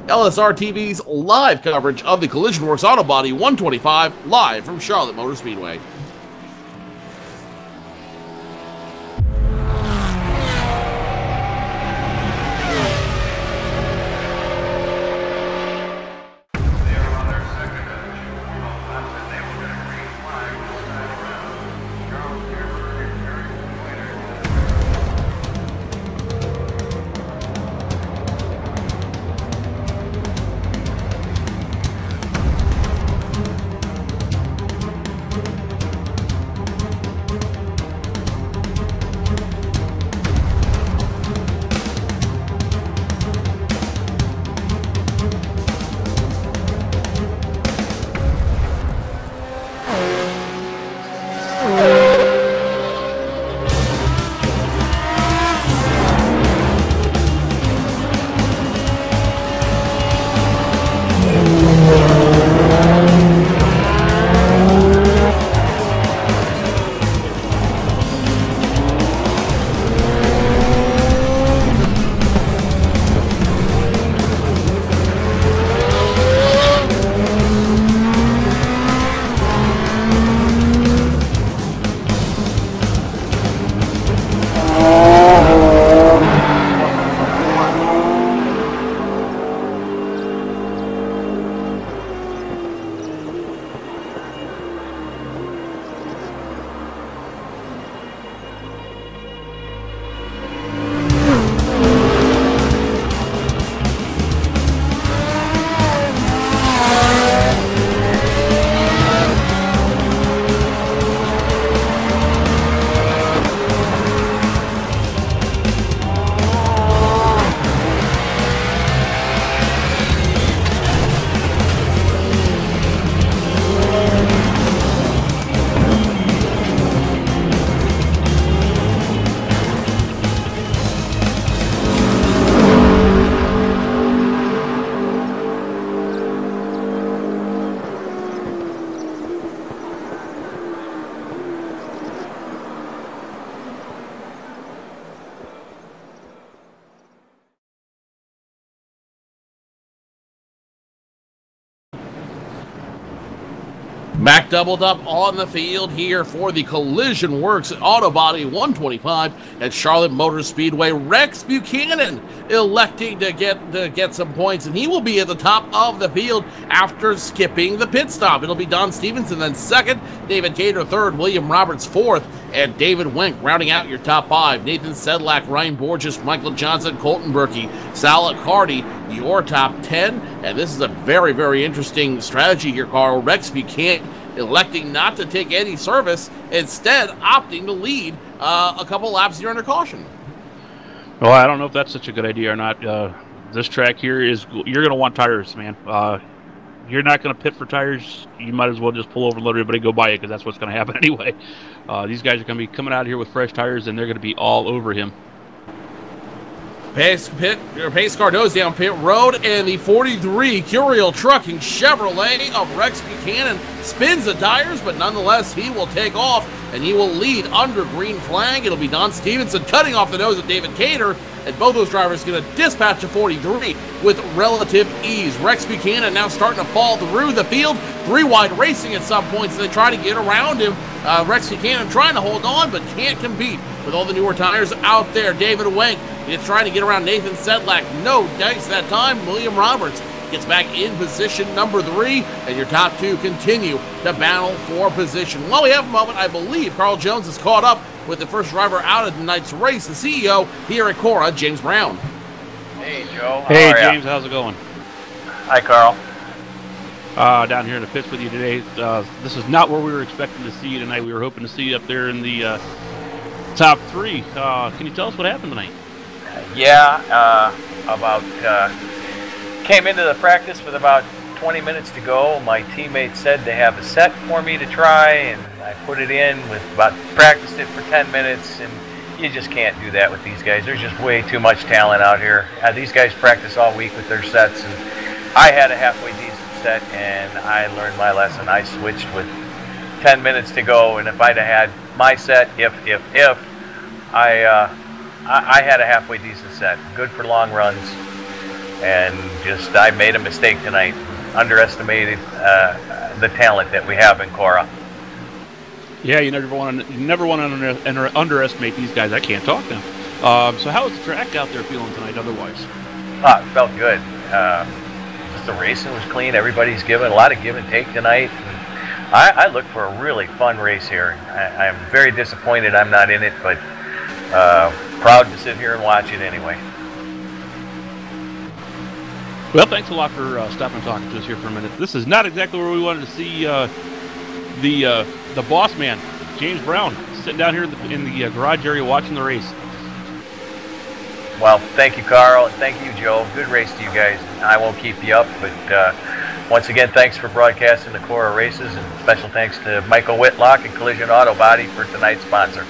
LSRTV's live coverage of the Collision Works Auto Body 125 live from Charlotte Motor Speedway. Back doubled up on the field here for the Collision Works Auto Body 125 at Charlotte Motor Speedway. Rex Buchanan electing to get some points, and he will be at the top of the field after skipping the pit stop. It'll be Don Stevenson then second, David Cater third, William Roberts fourth, and David Wenk rounding out your top five. Nathan Sedlak, Ryan Borges, Michael Johnson, Colton Berkey, Sal Carty, your top 10. And this is a very, very interesting strategy here, Carl. Rex Buchanan electing not to take any service, instead opting to lead a couple laps here under caution. Well, I don't know if that's such a good idea or not. This track here is, you're going to want tires, man. You're not going to pit for tires. You might as well just pull over and let everybody go by you, because that's what's going to happen anyway. These guys are going to be coming out here with fresh tires, and they're going to be all over him. Pace car goes down pit road, and the 43 Curiel Trucking Chevrolet of Rex Buchanan spins the tires, but nonetheless he will take off and he will lead under green flag. It'll be Don Stevenson cutting off the nose of David Cater, and both those drivers going to dispatch a 43 with relative ease. Rex Buchanan now starting to fall through the field, three wide racing at some points, and they try to get around him. Rex Buchanan trying to hold on, but can't compete with all the newer tires out there. David Wenk is trying to get around Nathan Sedlak. No dice that time. William Roberts gets back in position number 3, and your top two continue to battle for position. While we have a moment, I believe Carl Jones is caught up with the first driver out of tonight's race, the CEO here at CORA, James Brown. Hey, Joe. Hey, James, how's it going? Hi, Carl. Down here in the pits with you today. This is not where we were expecting to see you tonight. We were hoping to see you up there in the top 3. Can you tell us what happened tonight? Yeah, came into the practice with about 20 minutes to go. My teammates said they have a set for me to try, and I put it in practiced it for 10 minutes, and you just can't do that with these guys. There's just way too much talent out here. These guys practice all week with their sets, and I had a halfway decent set, and I learned my lesson. I switched with 10 minutes to go, and if I'd have had my set, I had a halfway decent set, good for long runs, and I made a mistake tonight, underestimated the talent that we have in CORA. Yeah, you never want to underestimate these guys. I can't talk now. So how was the track out there feeling tonight otherwise? It felt good. Just the racing was clean. Everybody's given a lot of give and take tonight. I look for a really fun race here. I'm very disappointed I'm not in it, but proud to sit here and watch it anyway. Well, thanks a lot for stopping and talking to us here for a minute. This is not exactly where we wanted to see the boss man, James Brown, sitting down here in the garage area watching the race. Well, thank you, Carl, and thank you, Joe. Good race to you guys. I won't keep you up, but once again, thanks for broadcasting the CORA races, and special thanks to Michael Whitlock and Collision Auto Body for tonight's sponsor.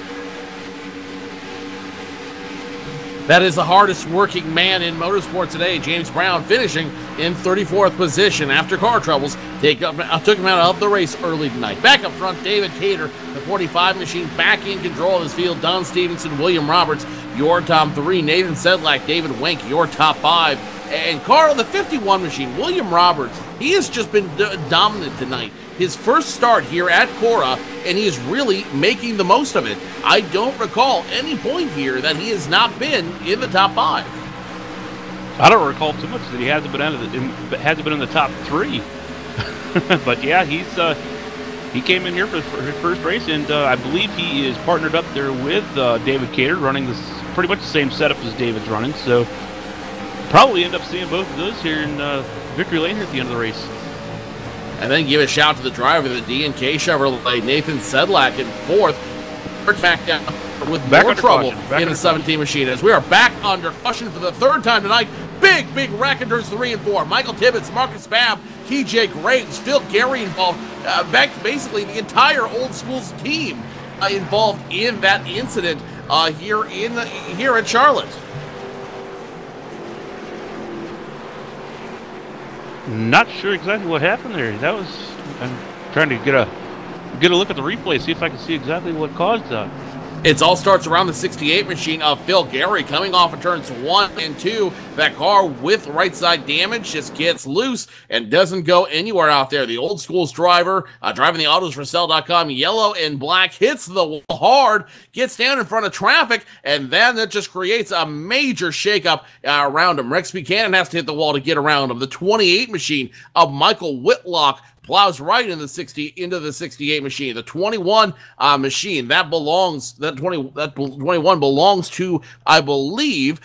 That is the hardest working man in motorsport today, James Brown, finishing in 34th position after car troubles took him out of the race early tonight. Back up front, David Cater, the 45 machine, back in control of his field. Don Stevenson, William Roberts, your top 3. Nathan Sedlak, David Wenk, your top 5. And Carl, the 51 machine, William Roberts, he has just been dominant tonight. His first start here at CORA, and he is really making the most of it. I don't recall any point here that he has not been in the top 5. I don't recall too much that he hasn't been in the top 3. But yeah, he came in here for his first race, and I believe he is partnered up there with David Cater, running this pretty much the same setup as David's running. So probably end up seeing both of those here in Victory Lane here at the end of the race. And then give a shout to the driver of the D&K Chevrolet, Nathan Sedlak, in 4th. Back down with more trouble in the 17 machine as we are back under caution for the 3rd time tonight. Big wreck in turns 3 and 4. Michael Tibbetts, Marcus Babb, TJ Graves, Phil Gary involved. Basically the entire Old Schools team involved in that incident here at Charlotte. Not sure exactly what happened there. I'm trying to get a look at the replay, see if I can see exactly what caused that. It all starts around the 68 machine of Phil Gary coming off of turns 1 and 2. That car with right side damage just gets loose and doesn't go anywhere out there. The Old Schools driver, driving the autosforsale.com, yellow and black, hits the wall hard, gets down in front of traffic, and then that just creates a major shakeup around him. Rex Buchanan has to hit the wall to get around him. The 28 machine of Michael Whitlock plows right into the 68 machine. The 21 machine, that 21 belongs to, I believe,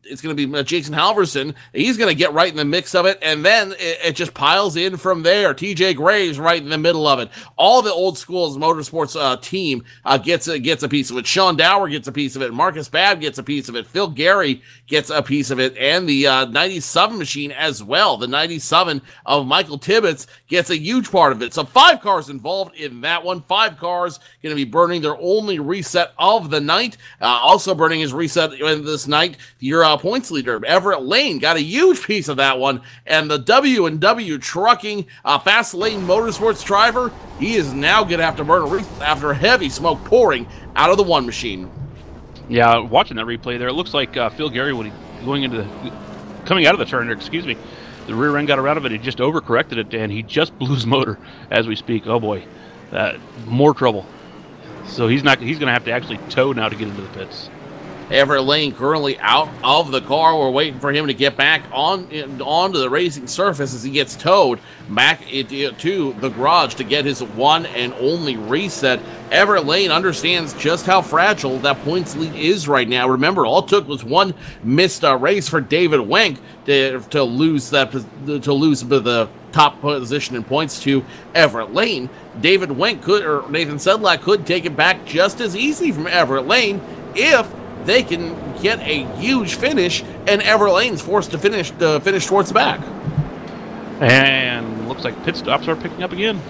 it's going to be Jason Halverson. He's going to get right in the mix of it, and then it just piles in from there. TJ Graves right in the middle of it. All the Old Schools Motorsports team gets a piece of it. Sean Dower gets a piece of it. Marcus Babb gets a piece of it. Phil Gary gets a piece of it, and the 97 machine as well. The 97 of Michael Tibbetts gets a huge part of it. So 5 cars involved in that one. 5 cars going to be burning their only reset of the night. Also burning his reset in this night, your points leader, Everett Lane, got a huge piece of that one. And the W&W Trucking Fast Lane Motorsports driver, he is now going to have to burn a reset after heavy smoke pouring out of the 1 machine. Yeah, watching that replay there, it looks like Phil Gary, when coming out of the turn, excuse me, the rear end got around of it, he just overcorrected it, and he just blew his motor as we speak. Oh boy, more trouble. So he's going to have to actually tow now to get into the pits. Everett Lane currently out of the car. We're waiting for him to get back onto the racing surface as he gets towed back to the garage to get his one and only reset. Everett Lane understands just how fragile that points lead is right now. Remember, all it took was one missed race for David Wenk to lose the top position in points to Everett Lane. David Wenk Nathan Sedlak could take it back just as easy from Everett Lane if they can get a huge finish, and Everett Lane's forced to finish towards the back. And looks like pit stops are picking up again.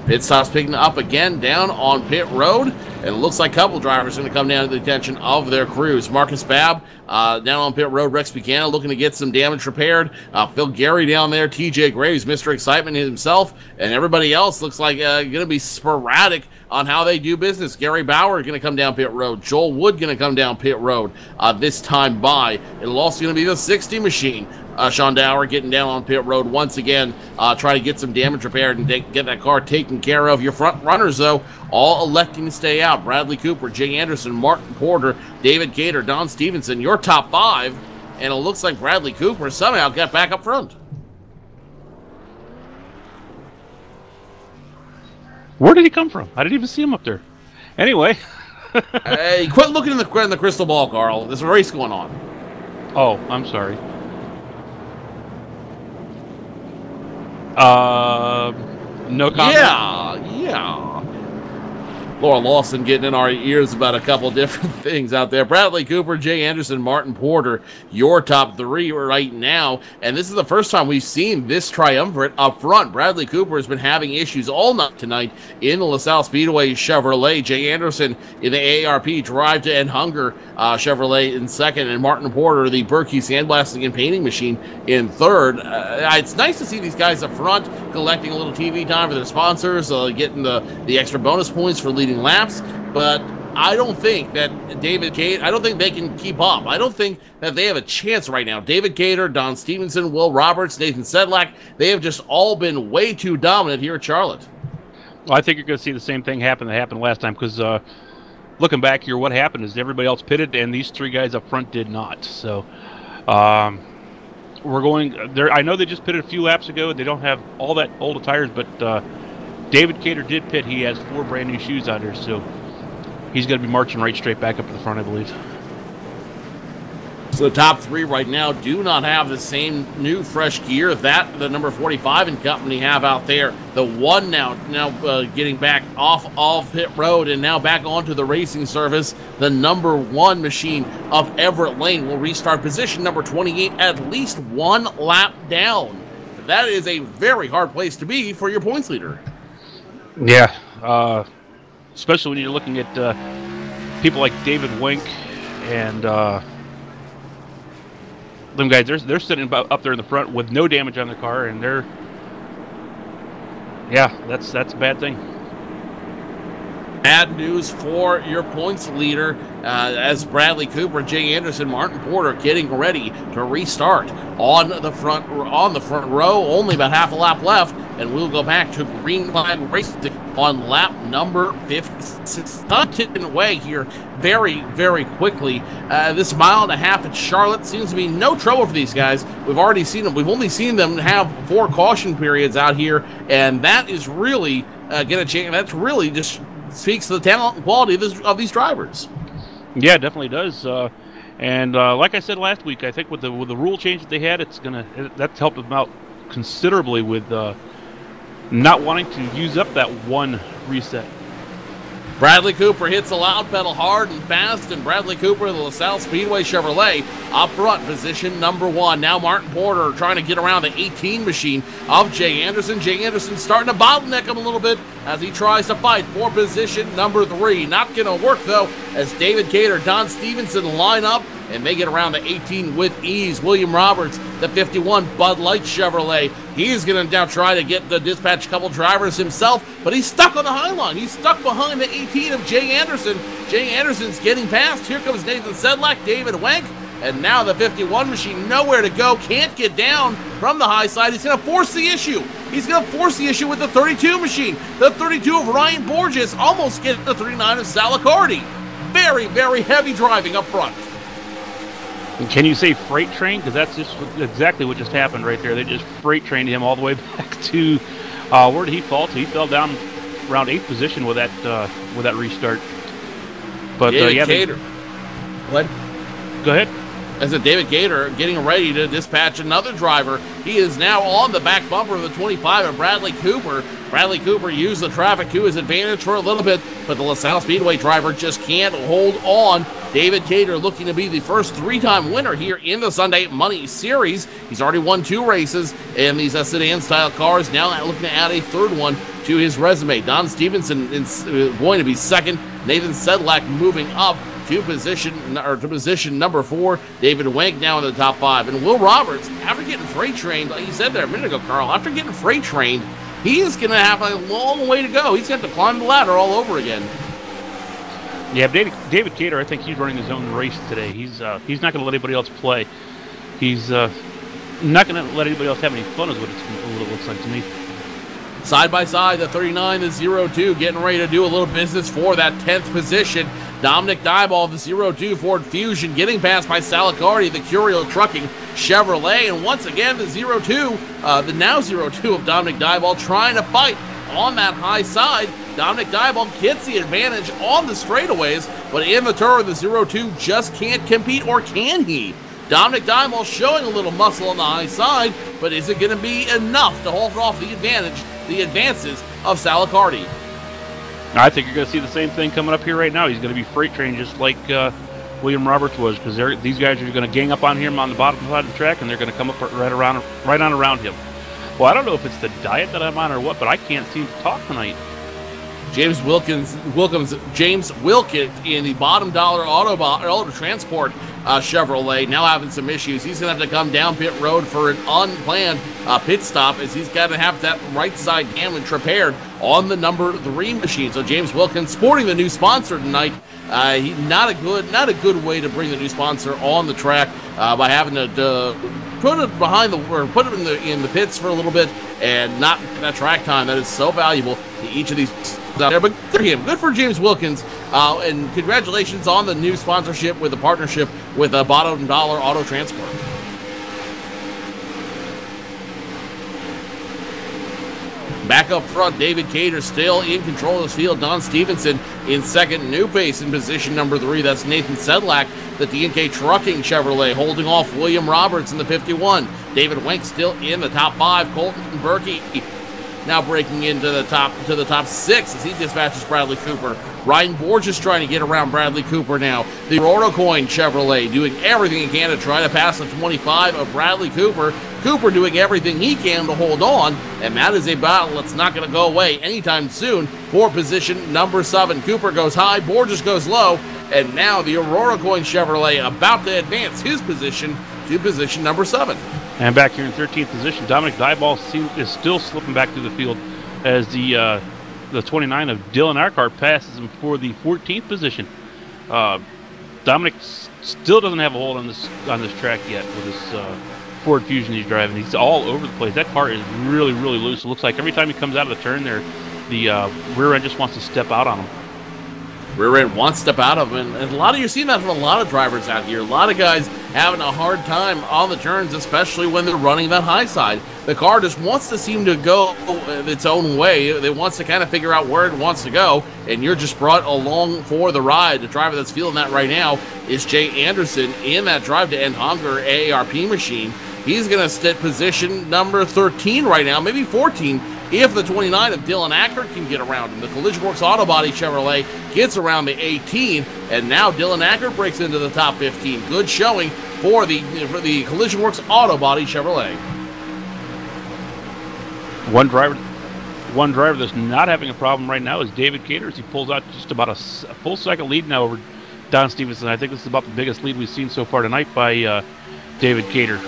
Pit stops picking up again down on pit road, and it looks like a couple drivers are going to come down to the attention of their crews. Marcus Babb down on pit road, Rex Buchanan looking to get some damage repaired. Phil Gary down there, TJ Graves, Mr. Excitement himself, and everybody else looks like going to be sporadic on how they do business. Gary Bauer going to come down pit road. Joel Wood going to come down pit road this time by. It'll also going to be the 60 machine. Sean Dower getting down on pit road once again, try to get some damage repaired and get that car taken care of. Your front runners, though, all electing to stay out. Bradley Cooper, Jay Anderson, Martin Porter, David Cater, Don Stevenson, your top 5. And it looks like Bradley Cooper somehow got back up front. Where did he come from? I didn't even see him up there. Anyway. Hey, quit looking in the crystal ball, Carl. There's a race going on. Oh, I'm sorry. No comment? Yeah. Laura Lawson getting in our ears about a couple different things out there. Bradley Cooper, Jay Anderson, Martin Porter, your top 3 right now. And this is the first time we've seen this triumvirate up front. Bradley Cooper has been having issues all night tonight in the LaSalle Speedway Chevrolet. Jay Anderson in the AARP Drive to End Hunger Chevrolet in second, and Martin Porter, the Berkey Sandblasting and Painting Machine, in third. It's nice to see these guys up front collecting a little TV time for their sponsors, getting the extra bonus points for leading laps, but I don't think that David Cater, I don't think they can keep up. I don't think that they have a chance right now. David Cater, Don Stevenson, Will Roberts, Nathan Sedlak, they have just all been way too dominant here at Charlotte. Well, I think you're going to see the same thing happen that happened last time, because looking back here, what happened is everybody else pitted, and these 3 guys up front did not. So we're going there. I know they just pitted a few laps ago. They don't have all that old of tires, but David Cater did pit. He has 4 brand new shoes out here, so he's going to be marching right straight back up to the front, I believe. So the top 3 right now do not have the same new fresh gear that the number 45 and company have out there. The 1 now getting back off of pit road and now back onto the racing surface. The number 1 machine of Everett Lane will restart position number 28 at least 1 lap down. That is a very hard place to be for your points leader. Yeah, especially when you're looking at people like David Wink and them guys. They're sitting up there in the front with no damage on their car, and that's a bad thing. Bad news for your points leader as Bradley Cooper, Jay Anderson, Martin Porter getting ready to restart on the front row. Only about half a lap left, and we'll go back to green flag racing on lap number 56. Not taken away here very, very quickly. This mile and a half at Charlotte seems to be no trouble for these guys. We've already seen them. We've only seen them have 4 caution periods out here, and that is really that's really just speaks to the talent and quality of these drivers. Yeah, it definitely does. And like I said last week, I think with the rule change that they had, that's helped them out considerably with not wanting to use up that 1 reset. Bradley Cooper hits the loud pedal hard and fast, and Bradley Cooper, the LaSalle Speedway Chevrolet, up front, position number 1. Now Martin Porter trying to get around the 18 machine of Jay Anderson. Jay Anderson starting to bottleneck him a little bit as he tries to fight for position number 3. Not going to work, though, as David Cater, Don Stevenson line up, and they get around the 18 with ease. William Roberts, the 51 Bud Light Chevrolet. He's going to now try to get the dispatch couple drivers himself, but he's stuck on the high line. He's stuck behind the 18 of Jay Anderson. Jay Anderson's getting past. Here comes Nathan Sedlak, David Wank, and now the 51 machine nowhere to go. Can't get down from the high side. He's going to force the issue. He's going to force the issue with the 32 machine. The 32 of Ryan Borges almost getting the 39 of Salacardi. Very, very heavy driving up front. Can you say freight train? Because that's just exactly what just happened right there. They just freight trained him all the way back to where did he fall to? He fell down around 8th position with that restart. But Cater. What? Go ahead. As a David Gator getting ready to dispatch another driver. He is now on the back bumper of the 25 of Bradley Cooper. Bradley Cooper used the traffic to his advantage for a little bit, but the LaSalle Speedway driver just can't hold on. David Gator looking to be the first three-time winner here in the Sunday Money Series. He's already won 2 races in these sedan-style cars. Now looking to add a third one to his resume. Don Stevenson is going to be second. Nathan Sedlak moving up to position number 4. David Wank now in the top 5. And Will Roberts, after getting freight trained, like you said there a minute ago, Carl, after getting freight trained, he is going to have a long way to go. He's going to have to climb the ladder all over again. Yeah, David Gator, I think he's running his own race today. He's not going to let anybody else play. He's not going to let anybody else have any fun, is what it looks like to me. Side by side, the 39, the 02, getting ready to do a little business for that 10th position. Dominic Dieball, the 02 Ford Fusion, getting passed by Salicardi, the Curiel Trucking Chevrolet. And once again, the 02, the now 02 of Dominic Dieball, trying to fight on that high side. Dominic Dieball gets the advantage on the straightaways, but in the turn, the 02 just can't compete, or can he? Dominic Dieball showing a little muscle on the high side, but is it going to be enough to hold off the advances of Salicardi? I think you're going to see the same thing coming up here right now. He's going to be freight trained just like William Roberts was, because these guys are going to gang up on him on the bottom side of the track, and they're going to come up right on around him. Well, I don't know if it's the diet that I'm on or what, but I can't seem to talk tonight. James Wilkins in the bottom dollar auto transport Chevrolet, now having some issues. He's going to have to come down pit road for an unplanned pit stop, as he's got to have that right side damage repaired on the number 3 machine. So James Wilkins sporting the new sponsor tonight. Not a good way to bring the new sponsor on the track by having to put it behind put it in the pits for a little bit, and not that track time that is so valuable to each of these out there. But good for him, good for James Wilkins, and congratulations on the new sponsorship with the partnership with Bottom Dollar Auto Transport. Back up front, David Gator still in control of this field. Don Stevenson in second. New pace in position number 3. That's Nathan Sedlak, the D&K Trucking Chevrolet, holding off William Roberts in the 51. David Wank still in the top 5. Colton Berkey now breaking into the top 6 as he dispatches Bradley Cooper. Ryan Borges trying to get around Bradley Cooper now. The Aurora Coin Chevrolet doing everything he can to try to pass the 25 of Bradley Cooper. Cooper doing everything he can to hold on, and that is a battle that's not going to go away anytime soon for position number 7. Cooper goes high, Borges goes low, and now the Aurora Coin Chevrolet about to advance his position to position number 7. And back here in 13th position, Dominic Dieball is still slipping back through the field as the 29 of Dylan Arcart passes him for the 14th position. Dominic still doesn't have a hold on this track yet with his Ford Fusion he's driving. He's all over the place. That car is really, really loose. It looks like every time he comes out of the turn there, the rear end just wants to step out on him. Rear end wants to step out of him, and you're seeing that from a lot of drivers out here. A lot of guys having a hard time on the turns, especially when they're running that high side. The car just wants to seem to go its own way. It wants to kind of figure out where it wants to go, and you're just brought along for the ride. The driver that's feeling that right now is Jay Anderson in that drive to end hunger AARP machine. He's going to sit position number 13 right now, maybe 14, if the 29 of Dylan Ackert can get around him. The Collision Works Auto Body Chevrolet gets around the 18, and now Dylan Ackert breaks into the top 15. Good showing for the Collision Works Auto Body Chevrolet. One driver that's not having a problem right now is David Gator, as he pulls out just about a full second lead now over Don Stevenson. I think this is about the biggest lead we've seen so far tonight by David Gator.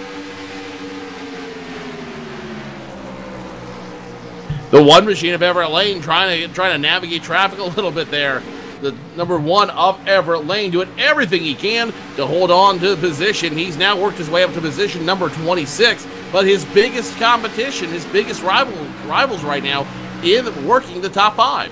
The 1 machine of Everett Lane trying to navigate traffic a little bit there. The number 1 of Everett Lane doing everything he can to hold on to the position. He's now worked his way up to position number 26, but his biggest competition, his biggest rivals right now in working the top 5.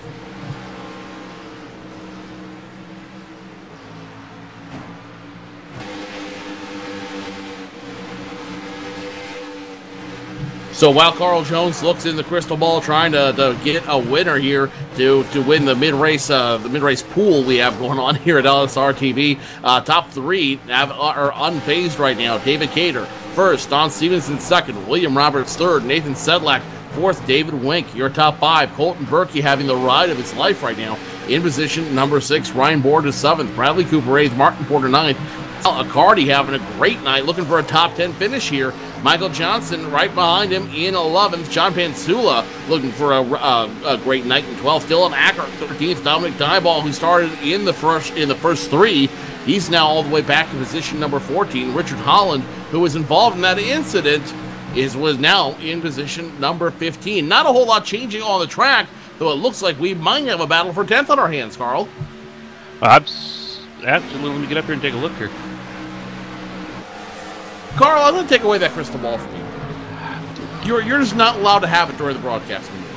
So while Carl Jones looks in the crystal ball trying to get a winner here to win the mid-race pool we have going on here at LSRTV, top three are unfazed right now. David Cater first, Don Stevenson second, William Roberts third, Nathan Sedlak fourth, David Wink, your top five. Colton Berkey having the ride of his life right now. In position number 6, Ryan Board is 7th, Bradley Cooper 8th, Martin Porter 9th. Accardi having a great night, looking for a top 10 finish here. Michael Johnson right behind him in 11th. John Pansula looking for a great night in 12th. Dylan Acker 13th. Dominic Dyball, who started in the first three, he's now all the way back to position number 14. Richard Holland, who was involved in that incident, was now in position number 15. Not a whole lot changing on the track, though it looks like we might have a battle for 10th on our hands, Carl. Absolutely. Let me get up here and take a look here. Carl, I'm going to take away that crystal ball from you. You're just not allowed to have it during the broadcast anymore.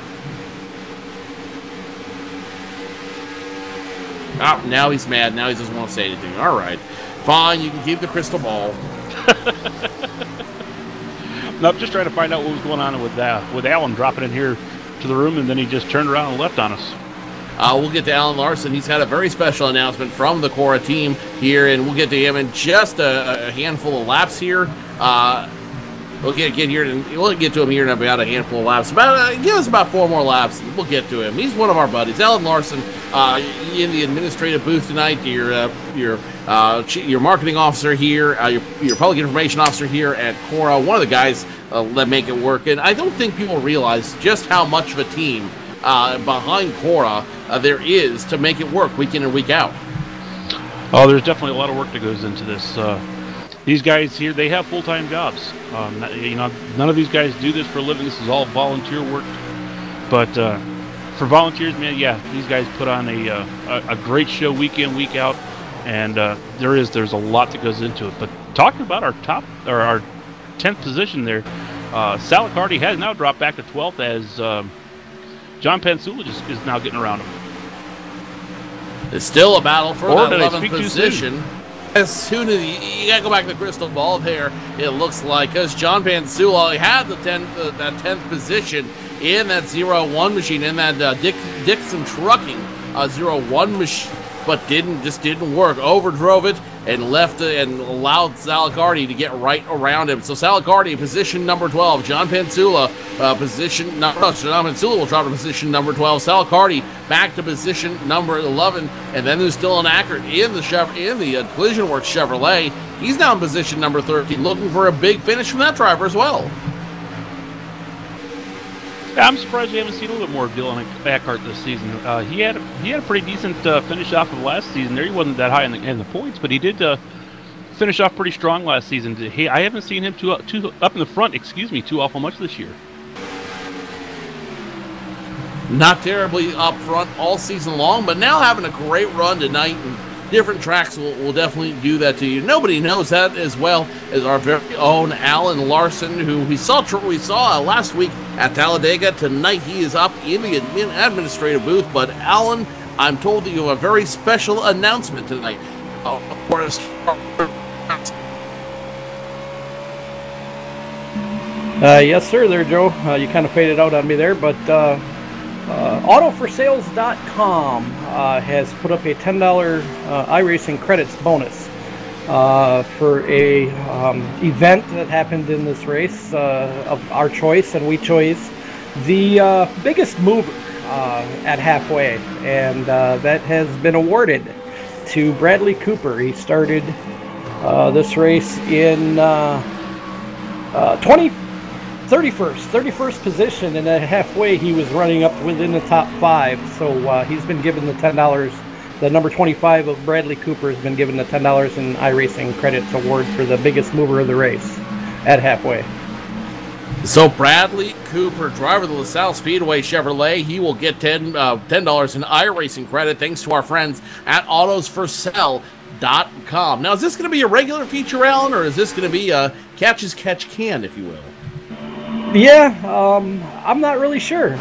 Oh, now he's mad. Now he doesn't want to say anything. All right. Fine, you can keep the crystal ball. No, I'm just trying to find out what was going on with Alan dropping in here to the room, and then he just turned around and left on us. We'll get to Alan Larson. He's had a very special announcement from the CORA team here, and we'll get to him in just a handful of laps here. We'll get to him here in about a handful of laps. Give us about 4 more laps, and we'll get to him. He's one of our buddies. Alan Larson, in the administrative booth tonight. Your marketing officer here, your public information officer here at CORA. One of the guys that make it work, and I don't think people realize just how much of a team behind CORA there is to make it work week in and week out. Oh, there's definitely a lot of work that goes into this. These guys here, they have full-time jobs. None of these guys do this for a living. This is all volunteer work. But for volunteers, man, yeah, these guys put on a great show week in, week out, and there's a lot that goes into it. But talking about our 10th position there, Sal Accardi has now dropped back to 12th as John Pansula is now getting around him. It's still a battle for that 11th position. As soon as you got to go back to the crystal ball there, it looks like, because John Pansula had that 10th position in that 0-1 machine, in that Dixon Trucking 0-1 machine, but didn't work. Overdrove it and left and allowed Sal Accardi to get right around him. So Sal Accardi, position number 12. John Pansula, John Pansula will drop to position number 12. Sal Accardi back to position number 11, and then there's Dylan Acker in the Collision Works Chevrolet. He's now in position number 13, looking for a big finish from that driver as well. I'm surprised we haven't seen a little bit more of Dylan Eckhart this season. He had a pretty decent finish off of last season. There, he wasn't that high in the points, but he did finish off pretty strong last season. I haven't seen him too up in the front. Too awful much this year. Not terribly up front all season long, but now having a great run tonight. And different tracks will definitely do that to you. Nobody knows that as well as our very own Alan Larson, who we saw last week at Talladega. Tonight he is up in the administrative booth. But Alan, I'm told that you have a very special announcement tonight. Of course. Yes, sir, there, Joe. You kind of faded out on me there, but AutoForSales.com has put up a $10 iRacing credits bonus for a event that happened in this race of our choice, and we chose the biggest mover at halfway, and that has been awarded to Bradley Cooper. He started this race in 31st position, and at halfway he was running up within the top 5. So he's been given the $10. The number 25 of Bradley Cooper has been given the $10 in iRacing credits award for the biggest mover of the race at halfway. So Bradley Cooper, driver of the LaSalle Speedway Chevrolet, he will get $10 in iRacing credit thanks to our friends at AutosForSale.com. Now, is this going to be a regular feature, Alan, or is this going to be a catch-as-catch-can, if you will? Yeah, I'm not really sure.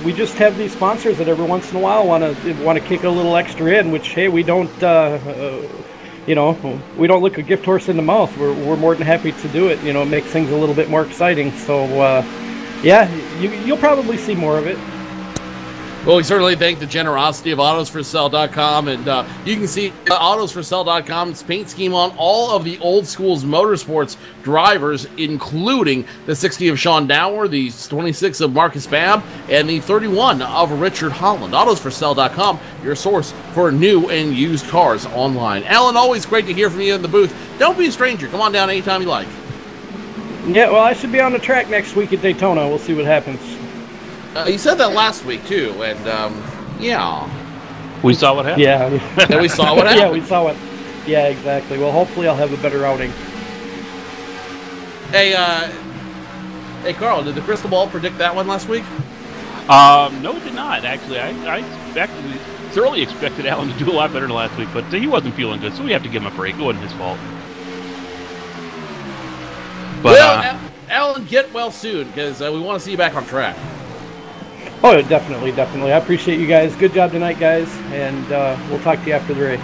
We just have these sponsors that every once in a while want to kick a little extra in, which, hey, we don't we don't look a gift horse in the mouth. We're more than happy to do it. It makes things a little bit more exciting. So Yeah, you'll probably see more of it. Well, we certainly thank the generosity of AutosForSale.com, and you can see AutosForSale.com's paint scheme on all of the old school's motorsports drivers, including the 60 of Sean Dower, the 26 of Marcus Babb, and the 31 of Richard Holland. AutosForSale.com, your source for new and used cars online. Alan, always great to hear from you in the booth. Don't be a stranger. Come on down anytime you like. Yeah, well, I should be on the track next week at Daytona. We'll see what happens. You said that last week, too, and, yeah. We saw what happened. Yeah. And we saw what happened. Yeah, we saw it. Yeah, exactly. Well, hopefully I'll have a better outing. Hey, Carl, did the crystal ball predict that one last week? No, it did not, actually. I actually thoroughly expected Alan to do a lot better than last week, but he wasn't feeling good, so we have to give him a break. It wasn't his fault. But, well, Alan, get well soon, because we want to see you back on track. Oh, definitely, definitely. I appreciate you guys. Good job tonight, guys, and we'll talk to you after the race.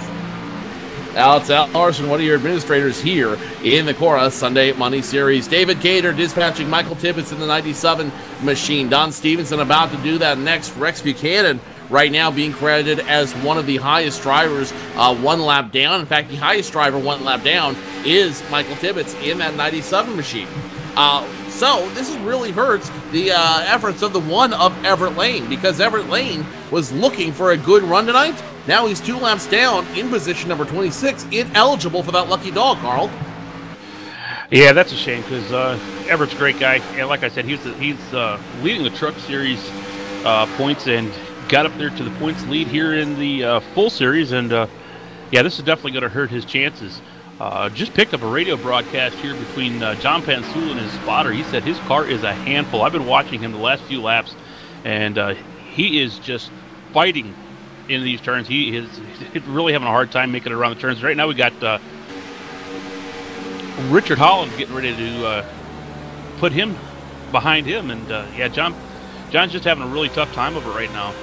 Alex Larson, one of your administrators here in the CORA Sunday Money Series. David Cater dispatching Michael Tibbetts in the 97 machine. Don Stevenson about to do that next. Rex Buchanan right now being credited as one of the highest drivers one lap down. In fact, the highest driver one lap down is Michael Tibbetts in that 97 machine. So this really hurts the efforts of the one of Everett Lane, because Everett Lane was looking for a good run tonight. Now he's 2 laps down in position number 26, ineligible for that lucky dog, Carl. yeah, that's a shame, because Everett's a great guy. And like I said, he's leading the Truck Series points and got up there to the points lead here in the full series. And, yeah, this is definitely going to hurt his chances. Just picked up a radio broadcast here between John Pansula and his spotter. He said his car is a handful. I've been watching him the last few laps, and he is just fighting in these turns. He is really having a hard time making it around the turns. Right now we got Richard Holland getting ready to put him behind him, and yeah, John's just having a really tough time of it right now.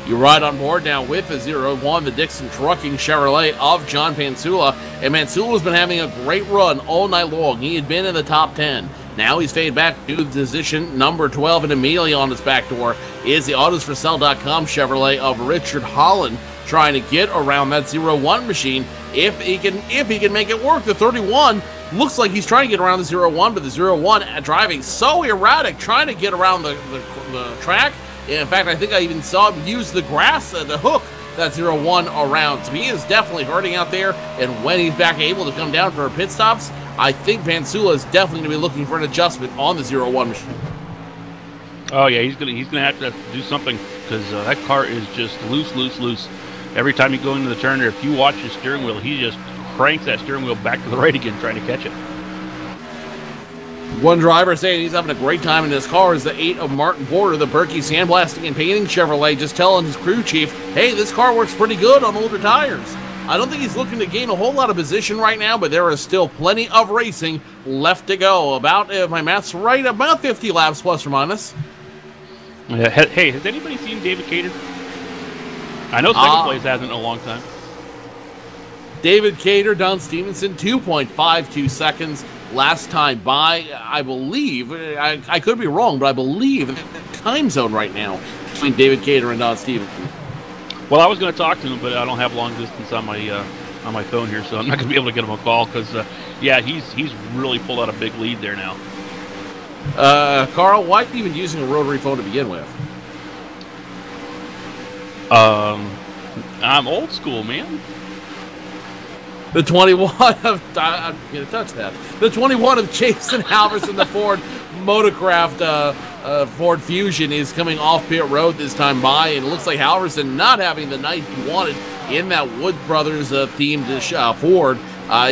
You're right on board now with the 0-1, the Dixon Trucking Chevrolet of John Pansula. And Pansula's been having a great run all night long. He had been in the top 10. Now he's faded back to position number 12, and immediately on his back door is the AutosForSale.com Chevrolet of Richard Holland, trying to get around that 0-1 machine. If he can make it work. The 31 looks like he's trying to get around the 0-1, but the 0-1 driving so erratic, trying to get around the track. In fact, I think I even saw him use the grass, the hook, that 0-1 around. So he is definitely hurting out there. And when he's back able to come down for pit stops, I think Pansula is definitely going to be looking for an adjustment on the 0-1 machine. Oh yeah, he's gonna have to do something, because that car is just loose. Every time you go into the turn, if you watch his steering wheel, he just cranks that steering wheel back to the right again, trying to catch it. One driver saying he's having a great time in his car is the 8 of Martin Porter, the Berkey Sandblasting and Painting Chevrolet, just telling his crew chief, hey, this car works pretty good on older tires. I don't think he's looking to gain a whole lot of position right now, but there is still plenty of racing left to go. About, if my math's right, about 50 laps plus or minus. Hey, has anybody seen David Cater? I know second place hasn't in a long time. David Cater, Don Stevenson, 2.52 seconds last time by, I believe. I could be wrong, but I believe the time zone right now between David Cater and Don Stevenson. Well, I was going to talk to him, but I don't have long distance on my phone here, so I'm not going to be able to get him a call, because, yeah, he's really pulled out a big lead there now. Carl, why are you even using a rotary phone to begin with? I'm old school, man. The 21 of, I'm going to touch that. The 21 of Jason Halverson, the Ford Motorcraft Ford Fusion, is coming off pit road this time by, and it looks like Halverson not having the night he wanted in that Wood Brothers themed Ford.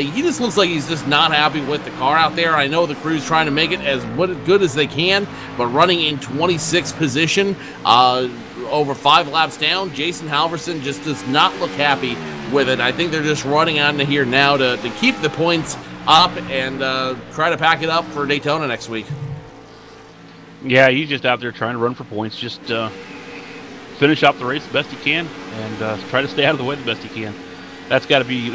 He just looks like he's just not happy with the car out there. I know the crew's trying to make it as good as they can, but running in 26th position, over 5 laps down, Jason Halverson just does not look happy with it. I think they're just running on to here now to keep the points up and try to pack it up for Daytona next week. Yeah, he's just out there trying to run for points. Just finish up the race the best he can, and try to stay out of the way the best he can. That's got to be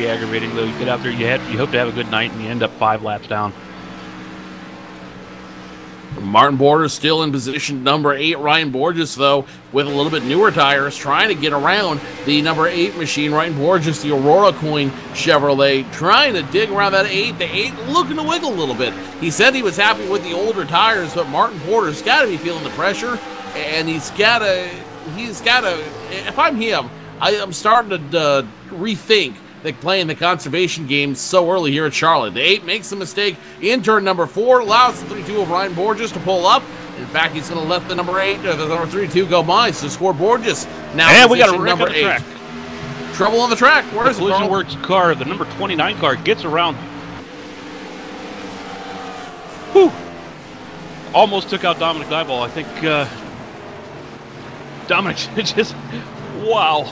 aggravating, though. You get out there, you hope to have a good night, and you end up 5 laps down. Martin Borders still in position number 8. Ryan Borges, though, with a little bit newer tires, trying to get around the number 8 machine. Ryan Borges, the Aurora Coin Chevrolet, trying to dig around that 8. The 8 looking to wiggle a little bit. He said he was happy with the older tires, but Martin Borders got to be feeling the pressure, and he's got to, if I'm him, I'm starting to rethink playing the conservation game so early here at Charlotte. The 8 makes a mistake in turn number 4, allows the 3-2 of Ryan Borges to pull up. In fact, he's going to let the number 8 or the number 3-2 go by. So score Borges now. And we got a wreck on the track. Trouble on the track. Where is it? Collision Works car, the number 29 car, gets around. Whew. Almost took out Dominic Dieball. I think Dominic just, wow.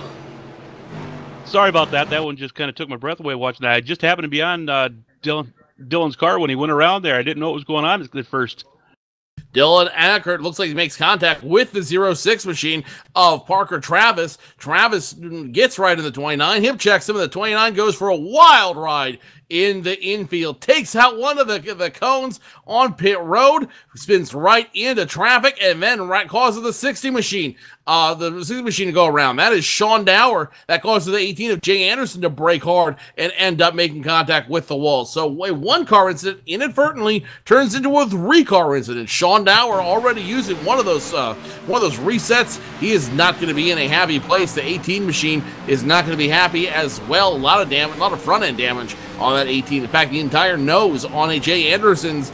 Sorry about that. That one just kind of took my breath away watching that. I just happened to be on Dylan's car when he went around there. I didn't know what was going on at first. Dylan Ackert looks like he makes contact with the 06 machine of Parker Travis. Travis gets right in the 29. Hip checks him, and the 29 goes for a wild ride in the infield. Takes out one of the cones on pit road. Spins right into traffic, and then causes the 60 machine. The 60 machine to go around. That is Sean Dower. That causes the 18 of Jay Anderson to brake hard and end up making contact with the wall. So a one-car incident inadvertently turns into a 3-car incident. Sean Dower already using one of those resets. He is not going to be in a happy place. The 18 machine is not going to be happy as well. A lot of damage, a lot of front-end damage on that 18. In fact, the entire nose on a Jay Anderson's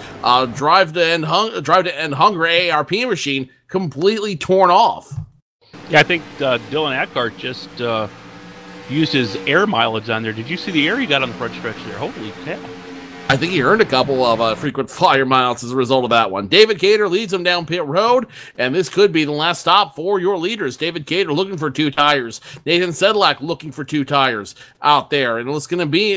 drive to end hunger AARP machine completely torn off. Yeah, I think Dylan Ackart just used his air mileage on there. Did you see the air he got on the front stretch there? Holy cow. I think he earned a couple of frequent flyer miles as a result of that one. David Cater leads him down pit road, and this could be the last stop for your leaders. David Cater looking for 2 tires. Nathan Sedlak looking for 2 tires out there. And is it going to be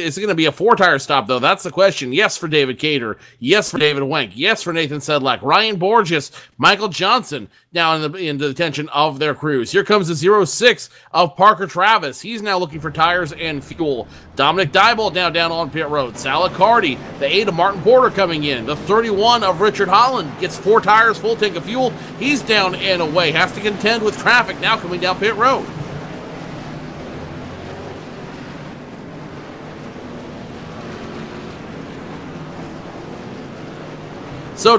a 4-tire stop, though? That's the question. Yes for David Cater. Yes for David Wenk. Yes for Nathan Sedlak. Ryan Borges, Michael Johnson now in the attention of their crews. Here comes the 06 of Parker Travis. He's now looking for tires and fuel. Dominic Diebold now down on pit road. Sal Accardi, the 8 of Martin Porter coming in. The 31 of Richard Holland gets 4 tires, full tank of fuel. He's down and away. Has to contend with traffic now coming down pit road. So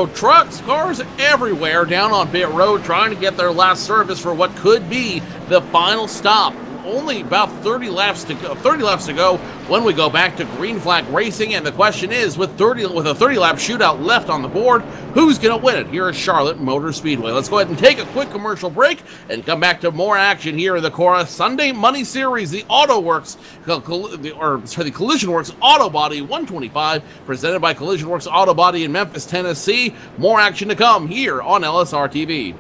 trucks, cars everywhere down on pit road trying to get their last service for what could be the final stop. Only about 30 laps to go when we go back to green flag racing, and the question is, with a 30-lap shootout left on the board, who's going to win it here at Charlotte Motor Speedway? Let's go ahead and take a quick commercial break and come back to more action here in the CORA Sunday Money Series, the Collision Works Auto Body 125, presented by Collision Works Auto Body in Memphis, Tennessee. More action to come here on LSRTV.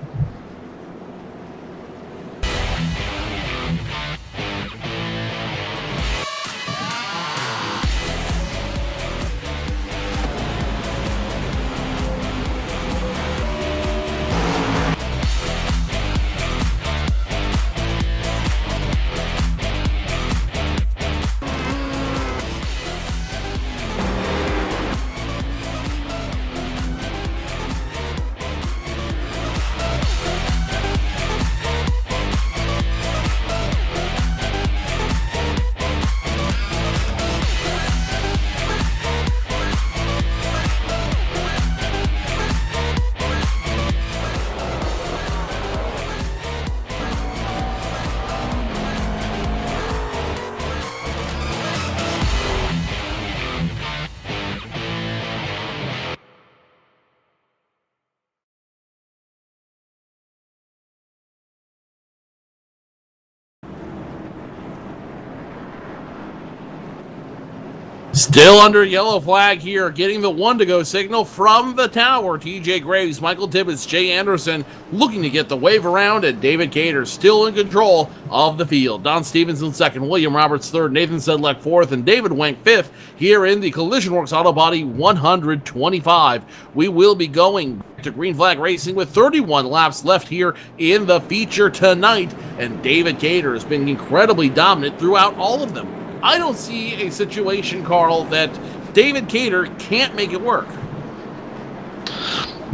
Still under yellow flag here, getting the 1-to-go signal from the tower. TJ Graves, Michael Tibbetts, Jay Anderson looking to get the wave around, and David Cater still in control of the field. Don Stevenson second, William Roberts third, Nathan Sedlak fourth, and David Wenk fifth here in the Collision Works Auto Body 125. We will be going to green flag racing with 31 laps left here in the feature tonight, and David Cater has been incredibly dominant throughout all of them. I don't see a situation, Carl, that David Cater can't make it work.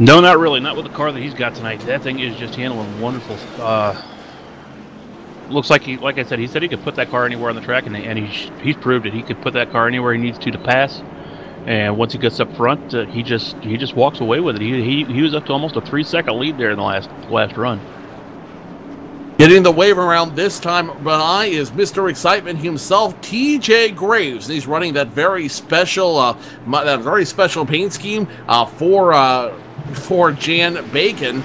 No, not really. Not with the car that he's got tonight. That thing is just handling wonderful. Looks like like I said, he said he could put that car anywhere on the track, and he's proved it. He could put that car anywhere he needs to pass. And once he gets up front, he just walks away with it. He was up to almost a 3-second lead there in the last run. Getting the wave around this time by is Mr. Excitement himself, TJ Graves. He's running that very special paint scheme for Jan Bacon.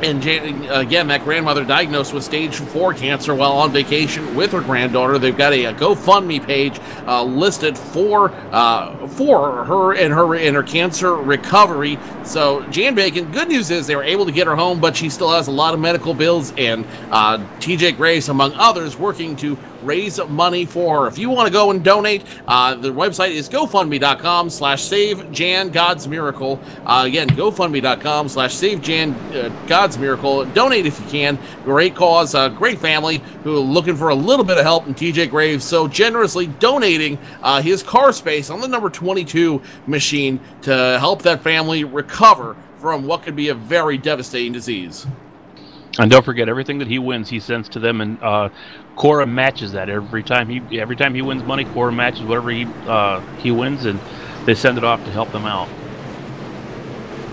And Jan, again, that grandmother diagnosed with stage 4 cancer while on vacation with her granddaughter. They've got a GoFundMe page listed for her and her cancer recovery. So Jan Bacon, good news is they were able to get her home, but she still has a lot of medical bills. And TJ Graves, among others, working to raise money for her. If you want to go and donate, the website is GoFundMe.com/SaveJanGodsMiracle. Again, GoFundMe.com/SaveJanGodsMiracle. Donate if you can. Great cause, great family who are looking for a little bit of help, and TJ Graves so generously donating his car space on the number 22 machine to help that family recover from what could be a very devastating disease. And don't forget, everything that he wins, he sends to them, and CORA matches that every time he wins money. CORA matches whatever he wins, and they send it off to help them out.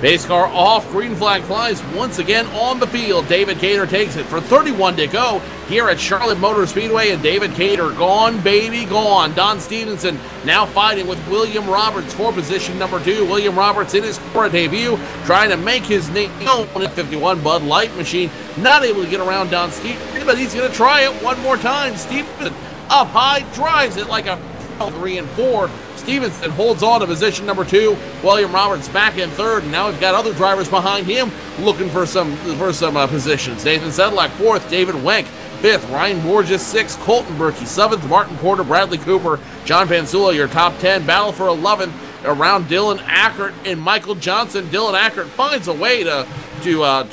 Base car off, green flag flies once again on the field. David Cater takes it for 31 to go here at Charlotte Motor Speedway, and David Cater gone, baby, gone. Don Stevenson now fighting with William Roberts for position number 2. William Roberts in his CORA debut, trying to make his name known at 51 Bud Light machine. Not able to get around Don Stevenson, but he's going to try it one more time. Stevenson up high, drives it like a 3 and 4. Stevenson holds on to position number 2. William Roberts back in 3rd, and now we've got other drivers behind him looking for some positions. Nathan Sedlak 4th, David Wenk 5th, Ryan Borges 6th, Colton Berkey 7th, Martin Porter, Bradley Cooper, John Pansula, your top 10. Battle for 11th around Dylan Ackert and Michael Johnson. Dylan Ackert finds a way to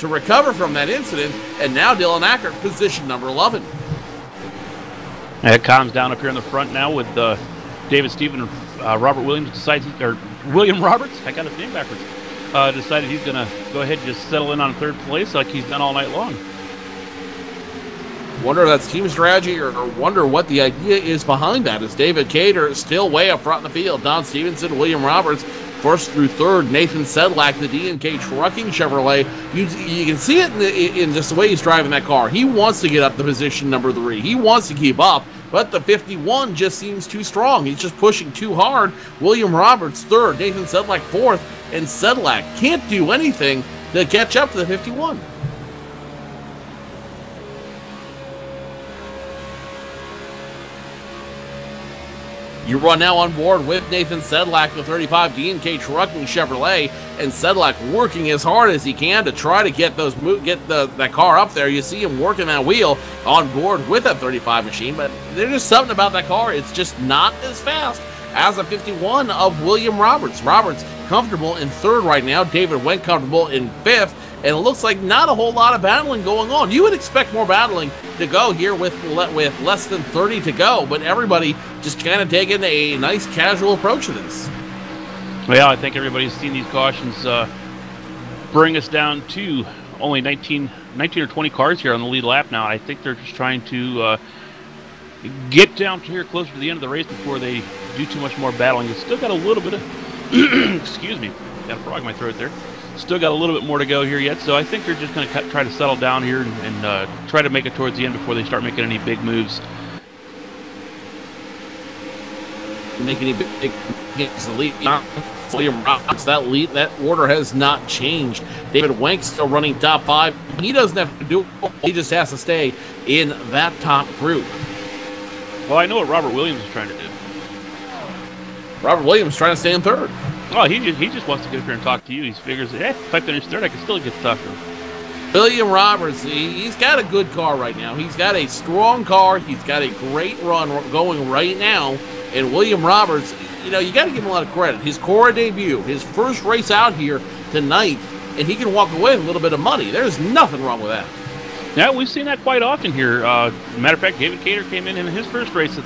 recover from that incident, and now Dylan Ackert position number 11. And it calms down up here in the front now with David Stephen. Robert Williams decides, or William Roberts, I got his name backwards, decided he's going to go ahead and just settle in on 3rd place like he's done all night long. Wonder if that's team strategy, or wonder what the idea is behind that. Is David Cater still way up front in the field? Don Stevenson, William Roberts, 1st through 3rd. Nathan Sedlak, the D&K Trucking Chevrolet. You can see it in just the way he's driving that car. He wants to get up to position number 3. He wants to keep up, but the 51 just seems too strong. He's just pushing too hard. William Roberts 3rd, Nathan Sedlak 4th, and Sedlak can't do anything to catch up to the 51. You run now on board with Nathan Sedlak, the 35 D&K Trucking Chevrolet, and Sedlak working as hard as he can to try to get that car up there. You see him working that wheel on board with that 35 machine, but there's just something about that car. It's just not as fast as a 51 of William Roberts. Roberts comfortable in 3rd right now. David Wenk comfortable in 5th. And it looks like not a whole lot of battling going on. You would expect more battling to go here with less than 30 to go, but everybody just kind of taking a nice casual approach to this. Well, I think everybody's seen these cautions bring us down to only 19 or 20 cars here on the lead lap now. I think they're just trying to get down to here closer to the end of the race before they do too much more battling. It's still got a little bit of, excuse me, got a frog in my throat there. Still got a little bit more to go here yet, so I think they're just going to try to settle down here and try to make it towards the end before they start making any big moves. Make any big the lead. William Roberts, that order has not changed. David Wenk still running top 5. He doesn't have to do it. He just has to stay in that top group. Well, I know what Robert Williams is trying to do. Robert Williams trying to stay in 3rd. Oh, he just wants to get up here and talk to you. He figures, if I finish 3rd, I can still get to talk to him. William Roberts, he's got a good car right now. He's got a strong car. He's got a great run going right now. And William Roberts, you got to give him a lot of credit. His CORA debut, his first race out here tonight, and he can walk away with a little bit of money. There's nothing wrong with that. Yeah, we've seen that quite often here. Matter of fact, David Cater came in his first race of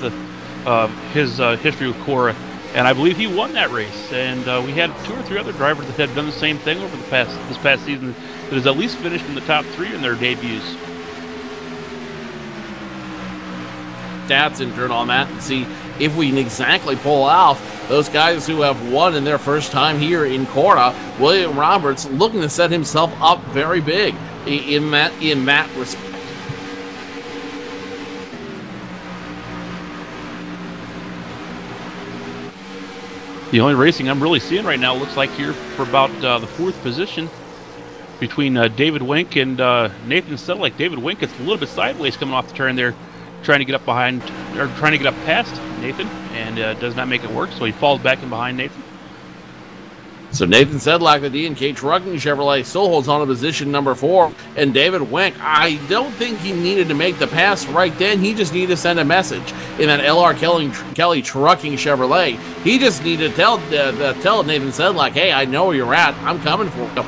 his history with CORA. And I believe he won that race. And we had 2 or 3 other drivers that had done the same thing over this past season that has at least finished in the top 3 in their debuts. Stats and turn on that and see if we can exactly pull off those guys who have won in their first time here in CORA. William Roberts looking to set himself up very big in that respect. The only racing I'm really seeing right now looks like here for about the 4th position between David Wink and Nathan Sedlak. David Wink gets a little bit sideways coming off the turn there, trying to get up behind, or trying to get up past Nathan, and does not make it work, so he falls back in behind Nathan. So Nathan Sedlak, the D&K Trucking Chevrolet, still holds on to position number 4. And David Wink, I don't think he needed to make the pass right then. He just needed to send a message in that LR Kelly Trucking Chevrolet. He just needed to tell Nathan Sedlak, hey, I know where you're at. I'm coming for you.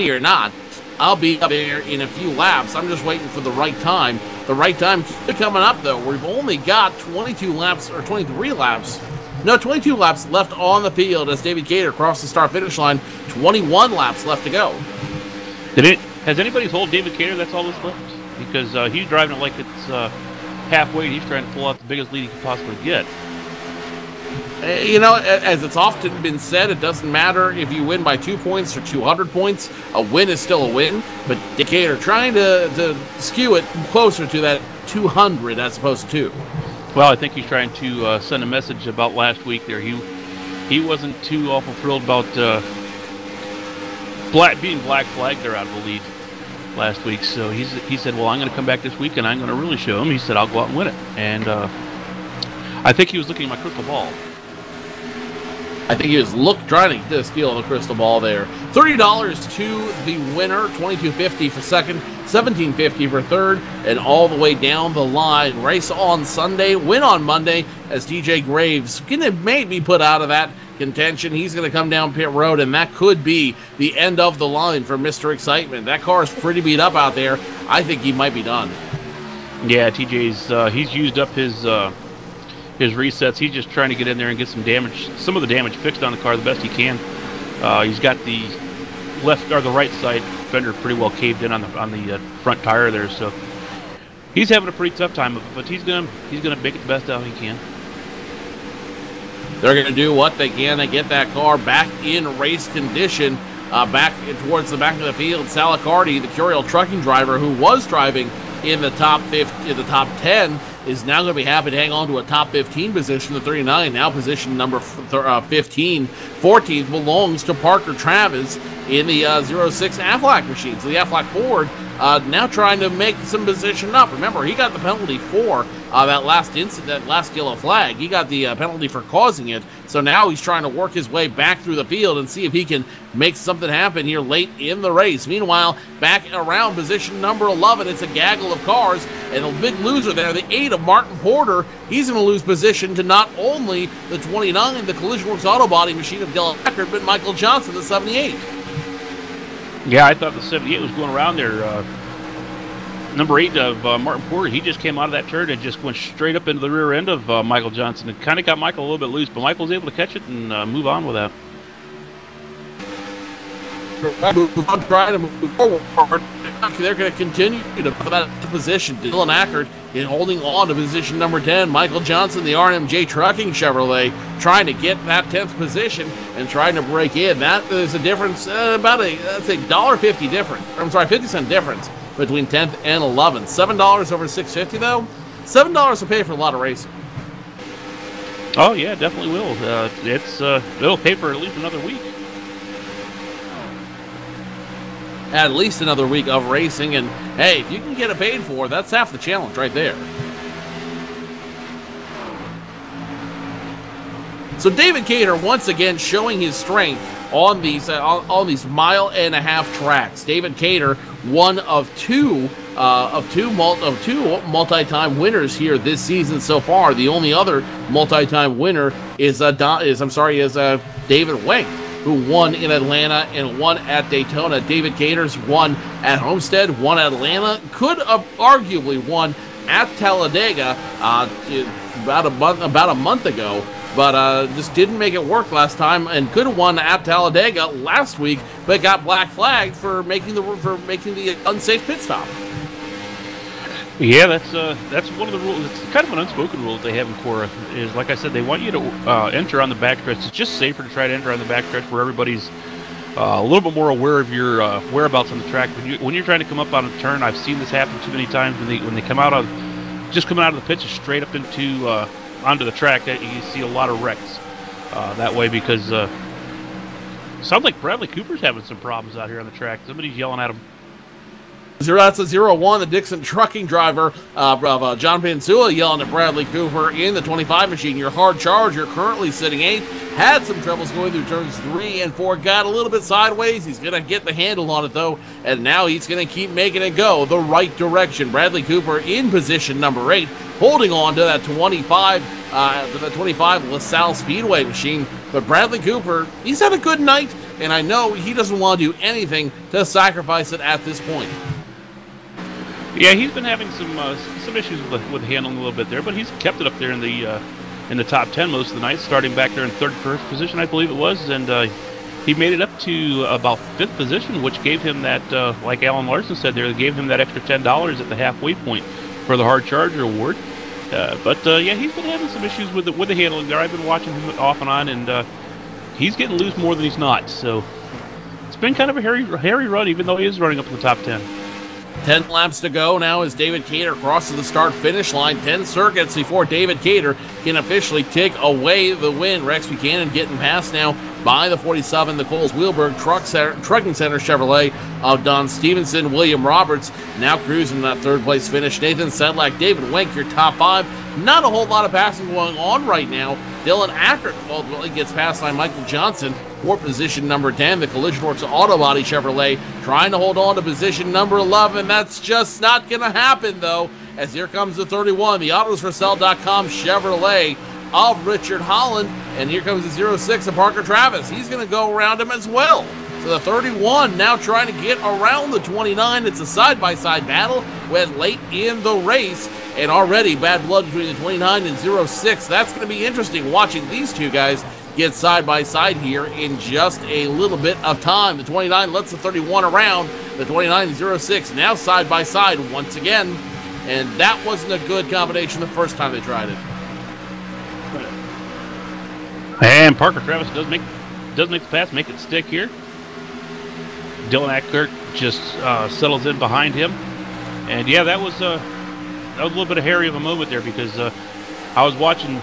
You're not. I'll be up there in a few laps. I'm just waiting for the right time. The right time coming up, though. We've only got 22 laps, or 23 laps. No, 22 laps left on the field as David Cater crossed the start-finish line. 21 laps left to go. Has anybody told David Cater that's all that's left? Because he's driving it like it's halfway. He's trying to pull out the biggest lead he could possibly get. You know, as it's often been said, it doesn't matter if you win by 2 points or 200 points. A win is still a win. But Decatur trying to skew it closer to that 200 as opposed to 2. Well, I think he's trying to send a message about last week there. He wasn't too awful thrilled about being black flagged there out of the lead last week. So he said, well, I'm going to come back this week and I'm going to really show him. He said, I'll go out and win it. And I think he was looking at my crystal ball. I think he was trying to steal the crystal ball there. $30 to the winner, $22.50 for second, $17.50 for third, and all the way down the line. Race on Sunday, win on Monday, as TJ Graves may be put out of that contention. He's going to come down pit road, and that could be the end of the line for Mr. Excitement. That car is pretty beat up out there. I think he might be done. Yeah, TJ's he's used up his resets. He's just trying to get in there and get some of the damage fixed on the car the best he can. He's got the left or the right side fender pretty well caved in on the front tire there, so he's having a pretty tough time of it, but he's gonna make it the best out he can. They're gonna do what they can to get that car back in race condition, back towards the back of the field. Salicardi, the Curiel trucking driver who was driving in the top 10, is now going to be happy to hang on to a top 15 position. The 39, now position number 15. 14th belongs to Parker Travis in the 06 Aflac machine. So the Aflac board now trying to make some position up. Remember, he got the penalty for that last incident, that last yellow flag. He got the penalty for causing it. So now he's trying to work his way back through the field and see if he can make something happen here late in the race. Meanwhile, back around position number 11, it's a gaggle of cars, and the big loser there, the 8 of Martin Porter, he's going to lose position to not only the 29, the Collision Works Auto Body machine of Dale Eckert, but Michael Johnson, the 78. Yeah, I thought the 78 was going around there. Number 8 of Martin Porter, he just came out of that turn and just went straight up into the rear end of Michael Johnson. It kind of got Michael a little bit loose, but Michael was able to catch it and move on with that. Trying to move forward. They're going to continue to put that position. Dylan Ackert is holding on to position number 10. Michael Johnson, the RMJ Trucking Chevrolet, trying to get that 10th position and trying to break in. That is a difference, about that's a $1.50 difference. I'm sorry, 50-cent difference between 10th and 11th. $7 over $6.50 though. $7 will pay for a lot of racing. Oh yeah, definitely will. It'll pay for at least another week. At least another week of racing, and hey, if you can get it paid for, that's half the challenge right there. So David Cater once again showing his strength on these mile-and-a-half tracks. David Cater, one of two multi-time winners here this season so far. The only other multi-time winner is David Wink, who won in Atlanta and won at Daytona. David Cater's won at Homestead, won at Atlanta, could have arguably won at Talladega. about a month ago, but just didn't make it work last time, and could have won at Talladega last week, but got black flagged for making the unsafe pit stop. Yeah, that's one of the rules. It's kind of an unspoken rule that they have in CORA. Is, like I said, they want you to enter on the backstretch. It's just safer to try to enter on the backstretch where everybody's a little bit more aware of your whereabouts on the track. When you're trying to come up on a turn, I've seen this happen too many times when they come out of coming out of the pits straight up into onto the track. You see a lot of wrecks that way because sounds like Bradley Cooper's having some problems out here on the track. Somebody's yelling at him. That's a 0-1. The Dixon trucking driver of John Pansula yelling at Bradley Cooper in the 25 machine. Your hard charger currently sitting 8th. Had some troubles going through turns 3 and 4. Got a little bit sideways. He's going to get the handle on it, though. And now he's going to keep making it go the right direction. Bradley Cooper in position number 8, holding on to that 25 LaSalle Speedway machine. But Bradley Cooper, he's had a good night, and I know he doesn't want to do anything to sacrifice it at this point. Yeah, he's been having some issues with handling a little bit there, but he's kept it up there in the top 10 most of the night, starting back there in 31st position, I believe it was, and he made it up to about 5th position, which gave him that, like Alan Larson said there, gave him that extra $10 at the halfway point for the Hard Charger Award. Yeah, he's been having some issues with the handling there. I've been watching him off and on, and he's getting loose more than he's not. So it's been kind of a hairy run, even though he is running up in the top 10. 10 laps to go now as David Cater crosses the start-finish line. 10 circuits before David Cater can officially take away the win. Rex Buchanan getting passed now by the 47, the Coles Wheelberg Trucking Center Chevrolet of Don Stevenson. William Roberts now cruising that 3rd place finish. Nathan Sedlak, David Wenk, your top 5. Not a whole lot of passing going on right now. Dylan Ackert ultimately gets passed by Michael Johnson for position number 10. The Collision Works Auto Body Chevrolet trying to hold on to position number 11. That's just not going to happen, though, as here comes the 31, the AutosForSale.com Chevrolet of Richard Holland, and here comes the 06 of Parker Travis. He's going to go around him as well. So the 31 now trying to get around the 29. It's a side-by-side battle. Went late in the race, and already bad blood between the 29 and 06. That's going to be interesting watching these two guys get side-by-side here in just a little bit of time. The 29 lets the 31 around. The 29 and 06 now side-by-side once again, and that wasn't a good combination the first time they tried it. And Parker Travis does make the pass, make it stick here. Dylan Ackert just settles in behind him, and yeah, that was a little bit of hairy of a moment there because I was watching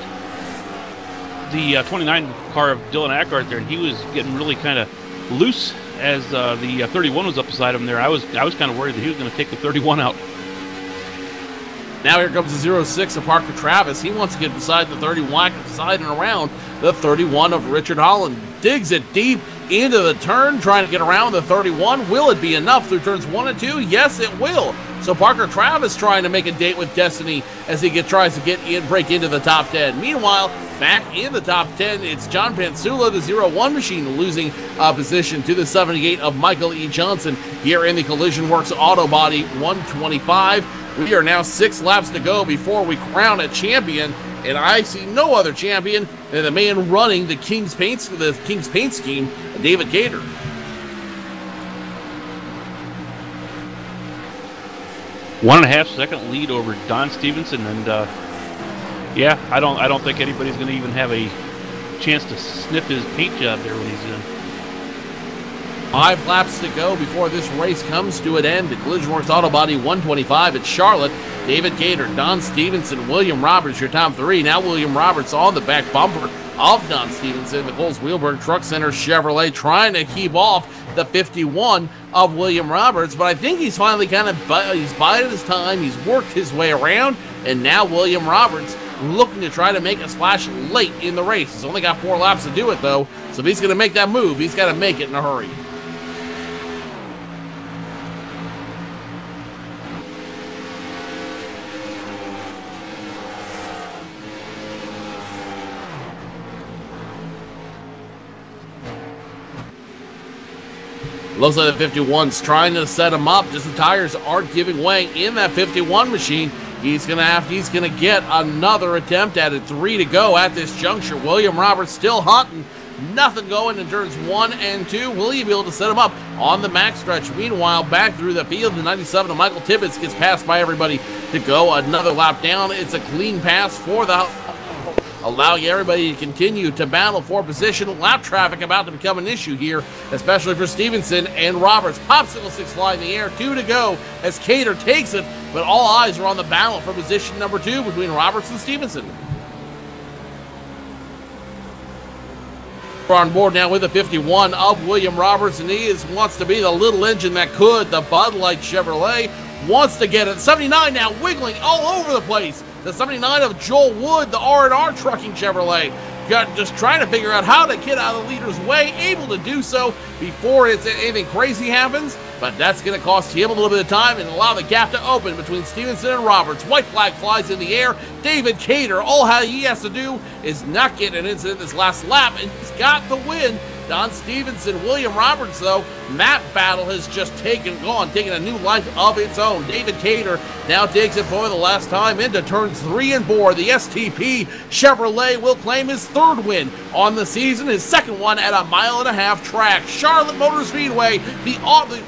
the 29 car of Dylan Ackert there, and he was getting really kind of loose as the 31 was up beside him there. I was kind of worried that he was going to take the 31 out. Now here comes the 06 of Parker Travis. He wants to get beside the 31, beside and around the 31 of Richard Holland. Digs it deep into the turn, trying to get around the 31. Will it be enough through turns 1 and 2? Yes, it will. So Parker Travis trying to make a date with destiny as he tries to get in, break into the top 10. Meanwhile, back in the top 10, it's John Pansula, the 01 machine, losing position to the 78 of Michael E. Johnson here in the Collision Works Auto Body 125. We are now 6 laps to go before we crown a champion, and I see no other champion than the man running the King's Paint scheme, David Cater. One and a half second lead over Don Stevenson, and yeah, I don't think anybody's going to even have a chance to sniff his paint job there when he's in. 5 laps to go before this race comes to an end. The Collision Works Auto Body 125 at Charlotte. David Cater, Don Stevenson, William Roberts, your top 3. Now William Roberts on the back bumper of Don Stevenson. The Coles Wheelberg Truck Center Chevrolet trying to keep off the 51 of William Roberts, but I think he's finally he's bided his time. He's worked his way around, and now William Roberts looking to try to make a splash late in the race. He's only got 4 laps to do it, though, so if he's going to make that move, he's got to make it in a hurry. Looks like the 51's trying to set him up. Just the tires aren't giving way in that 51 machine. He's gonna get another attempt at it. 3 to go at this juncture. William Roberts still hunting. Nothing going in turns 1 and 2. Will he be able to set him up on the max stretch? Meanwhile, back through the field, the 97 of Michael Tibbetts gets passed by everybody to go another lap down. It's a clean pass for the allowing everybody to continue to battle for position. Lap traffic about to become an issue here, especially for Stevenson and Roberts. Popsicle sticks fly in the air, 2 to go as Cater takes it, but all eyes are on the battle for position number 2 between Roberts and Stevenson. We're on board now with the 51 of William Roberts, and he wants to be the little engine that could. The Bud Light Chevrolet wants to get it. 79 now wiggling all over the place. The 79 of Joel Wood, the R&R Trucking Chevrolet, just trying to figure out how to get out of the leader's way, able to do so before anything crazy happens, but that's going to cost him a little bit of time and allow the gap to open between Stevenson and Roberts. White flag flies in the air. David Cater, all he has to do is not get an incident this last lap, and he's got the win. Don Stevenson, William Roberts, though, map battle has just taken a new life of its own. David Cater now takes it for the last time into turns 3 and 4. The STP Chevrolet will claim his 3rd win on the season, his 2nd one at a 1.5-mile track. Charlotte Motor Speedway, the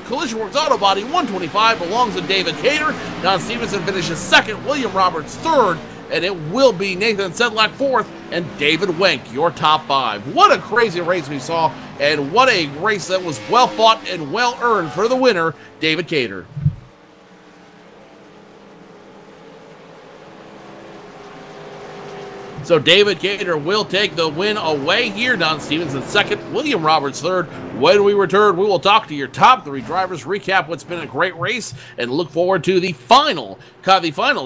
Collision Works Auto Body 125 belongs to David Cater. Don Stevenson finishes 2nd, William Roberts 3rd, and it will be Nathan Sedlak 4th and David Wenk your top 5. What a crazy race we saw, and what a race that was well fought and well earned for the winner, David Cater. So David Cater will take the win away here. Don Stevenson 2nd, William Roberts 3rd. When we return, we will talk to your top 3 drivers, recap what's been a great race, and look forward to the final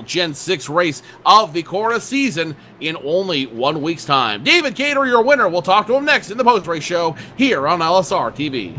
Gen 6 race of the CORA season in only 1 week's time. David Cater, your winner. We'll talk to him next in the post-race show here on LSR TV.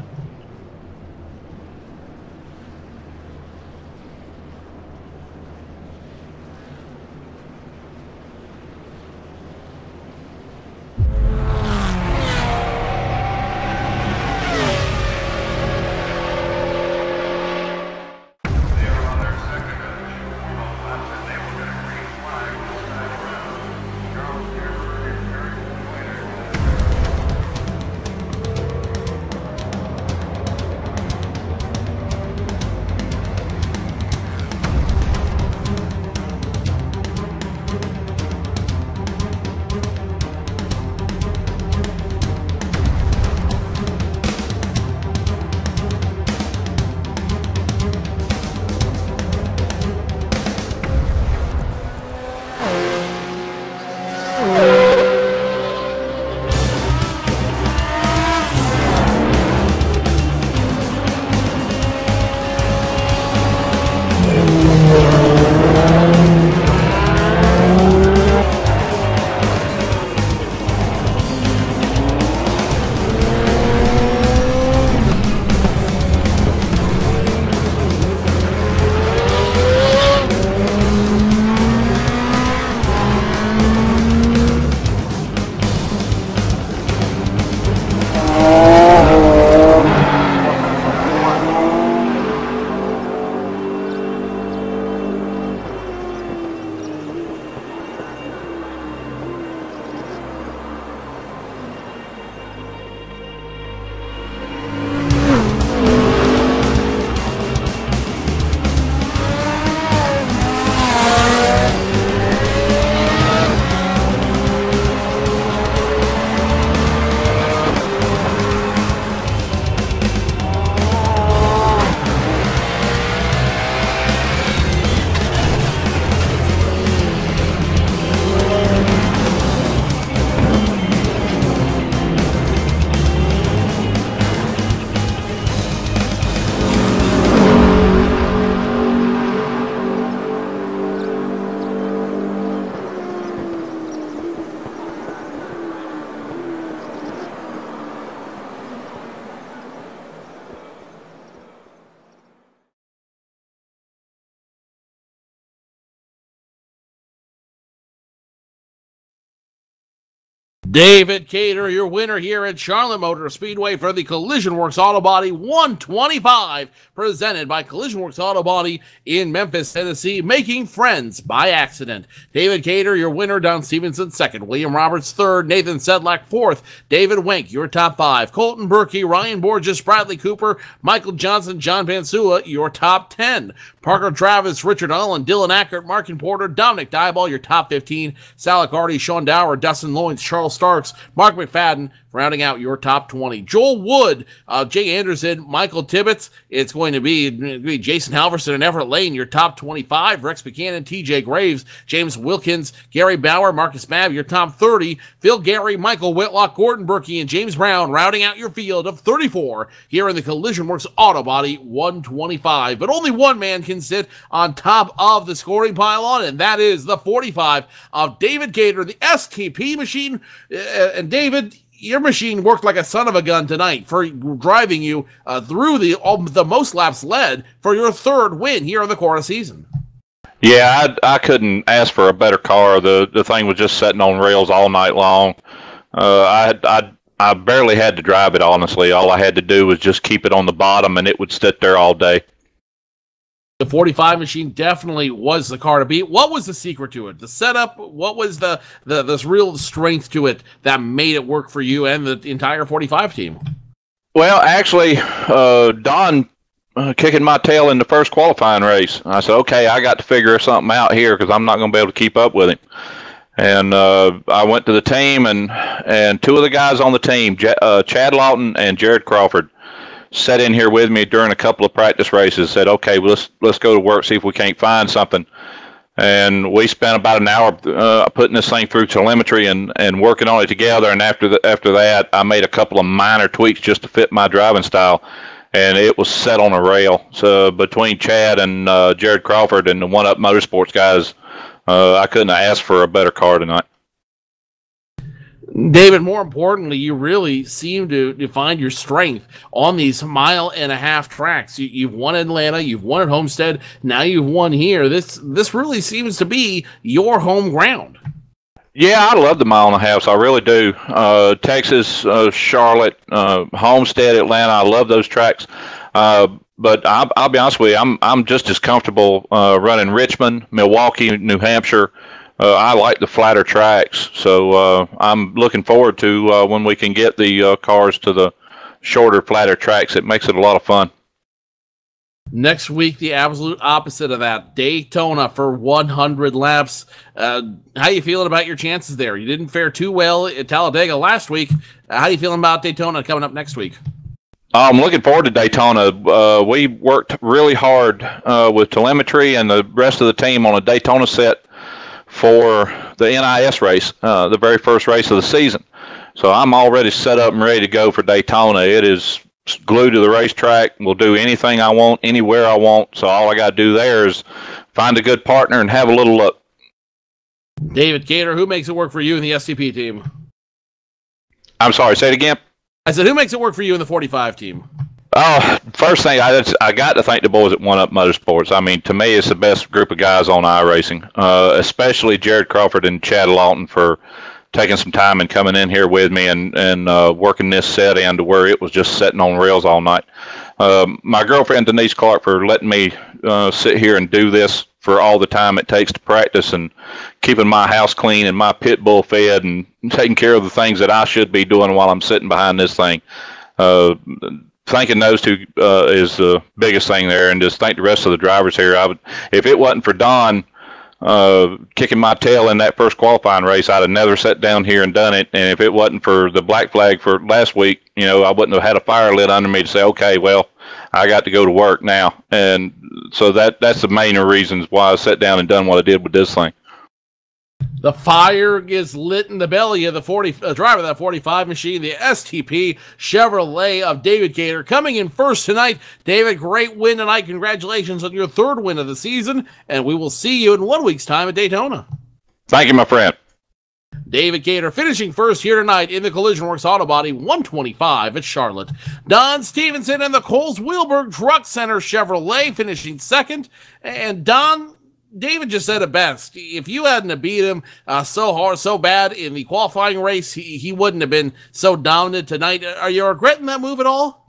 David Cater, your winner here at Charlotte Motor Speedway for the Collision Works Auto Body 125, presented by Collision Works Auto Body in Memphis, Tennessee, making friends by accident. David Cater, your winner. Don Stevenson, second. William Roberts, third. Nathan Sedlak, fourth. David Wenk, your top five. Colton Berkey, Ryan Borges, Bradley Cooper, Michael Johnson, John Pansua, your top 10. Parker Travis, Richard Allen, Dylan Ackert, Markin Porter, Dominic Dieball, your top 15. Sal Hardy, Sean Dower, Dustin Loynes, Charles Starks, Mark McFadden, rounding out your top 20. Joel Wood, Jay Anderson, Michael Tibbetts. It's going to be Jason Halverson and Everett Lane, your top 25. Rex Buchanan, TJ Graves, James Wilkins, Gary Bauer, Marcus Mabb, your top 30. Phil Gary, Michael Whitlock, Gordon Berkey, and James Brown, rounding out your field of 34 here in the Collision Works Auto Body 125. But only one man can sit on top of the scoring pylon, and that is the 45 of David Cater, the STP machine. And David, your machine worked like a son of a gun tonight for driving you through the most laps led for your third win here in the CORA season. Yeah, I couldn't ask for a better car. The thing was just sitting on rails all night long. I barely had to drive it, honestly. All I had to do was just keep it on the bottom, and it would sit there all day. The 45 machine definitely was the car to beat. What was the secret to it? The setup? What was the real strength to it that made it work for you and the entire 45 team? Well, actually, Don kicking my tail in the first qualifying race. I said, okay, I got to figure something out here because I'm not going to be able to keep up with him. And I went to the team, and two of the guys on the team, Chad Lawton and Jared Crawford, sat in here with me during a couple of practice races, said, okay, well, let's go to work, see if we can't find something. And we spent about an hour putting this thing through telemetry and working on it together. And after that, I made a couple of minor tweaks just to fit my driving style, and it was set on a rail. So between Chad and Jared Crawford and the One Up Motorsports guys, I couldn't have asked for a better car tonight. David, more importantly, you really seem to find your strength on these mile-and-a-half tracks. You've won Atlanta, you've won at Homestead, now you've won here. This really seems to be your home ground. Yeah, I love the mile-and-a-halves. I really do. Texas, Charlotte, Homestead, Atlanta, I love those tracks. But I'll be honest with you, I'm just as comfortable running Richmond, Milwaukee, New Hampshire. I like the flatter tracks, so I'm looking forward to when we can get the cars to the shorter, flatter tracks. It makes it a lot of fun. Next week, the absolute opposite of that, Daytona for 100 laps. How you feeling about your chances there? You didn't fare too well at Talladega last week. How you feeling about Daytona coming up next week? I'm looking forward to Daytona. We worked really hard with telemetry and the rest of the team on a Daytona set for the NIS race, the very first race of the season. So I'm already set up and ready to go for Daytona. It is glued to the racetrack. We'll do anything I want, anywhere I want. So all I got to do there is find a good partner and have a little luck. David Cater, who makes it work for you in the STP team? I'm sorry, say it again. I said, who makes it work for you in the 45 team? Oh, first thing, I got to thank the boys at One Up Motorsports. I mean, to me, it's the best group of guys on iRacing, especially Jared Crawford and Chad Lawton for taking some time and coming in here with me and working this set in to where it was just sitting on rails all night. My girlfriend, Denise Clark, for letting me sit here and do this for all the time it takes to practice and keeping my house clean and my pit bull fed and taking care of the things that I should be doing while I'm sitting behind this thing. Thanking those two is the biggest thing there, and just thank the rest of the drivers here. If it wasn't for Don kicking my tail in that first qualifying race, I'd have never sat down here and done it. And if it wasn't for the black flag for last week, you know, I wouldn't have had a fire lit under me to say, okay, well, I got to go to work now. And so that's the main reasons why I sat down and done what I did with this thing. The fire is lit in the belly of the driver of that 45 machine, the STP Chevrolet of David Cater. Coming in first tonight, David, great win tonight. Congratulations on your third win of the season, and we will see you in 1 week's time at Daytona. Thank you, my friend. David Cater finishing first here tonight in the Collision Works Auto Body 125 at Charlotte. Don Stevenson and the Coles Wheelberg Truck Center Chevrolet finishing second. And Don, David just said it best. If you hadn't have beat him so hard, so bad in the qualifying race, he wouldn't have been so dominant tonight. Are you regretting that move at all?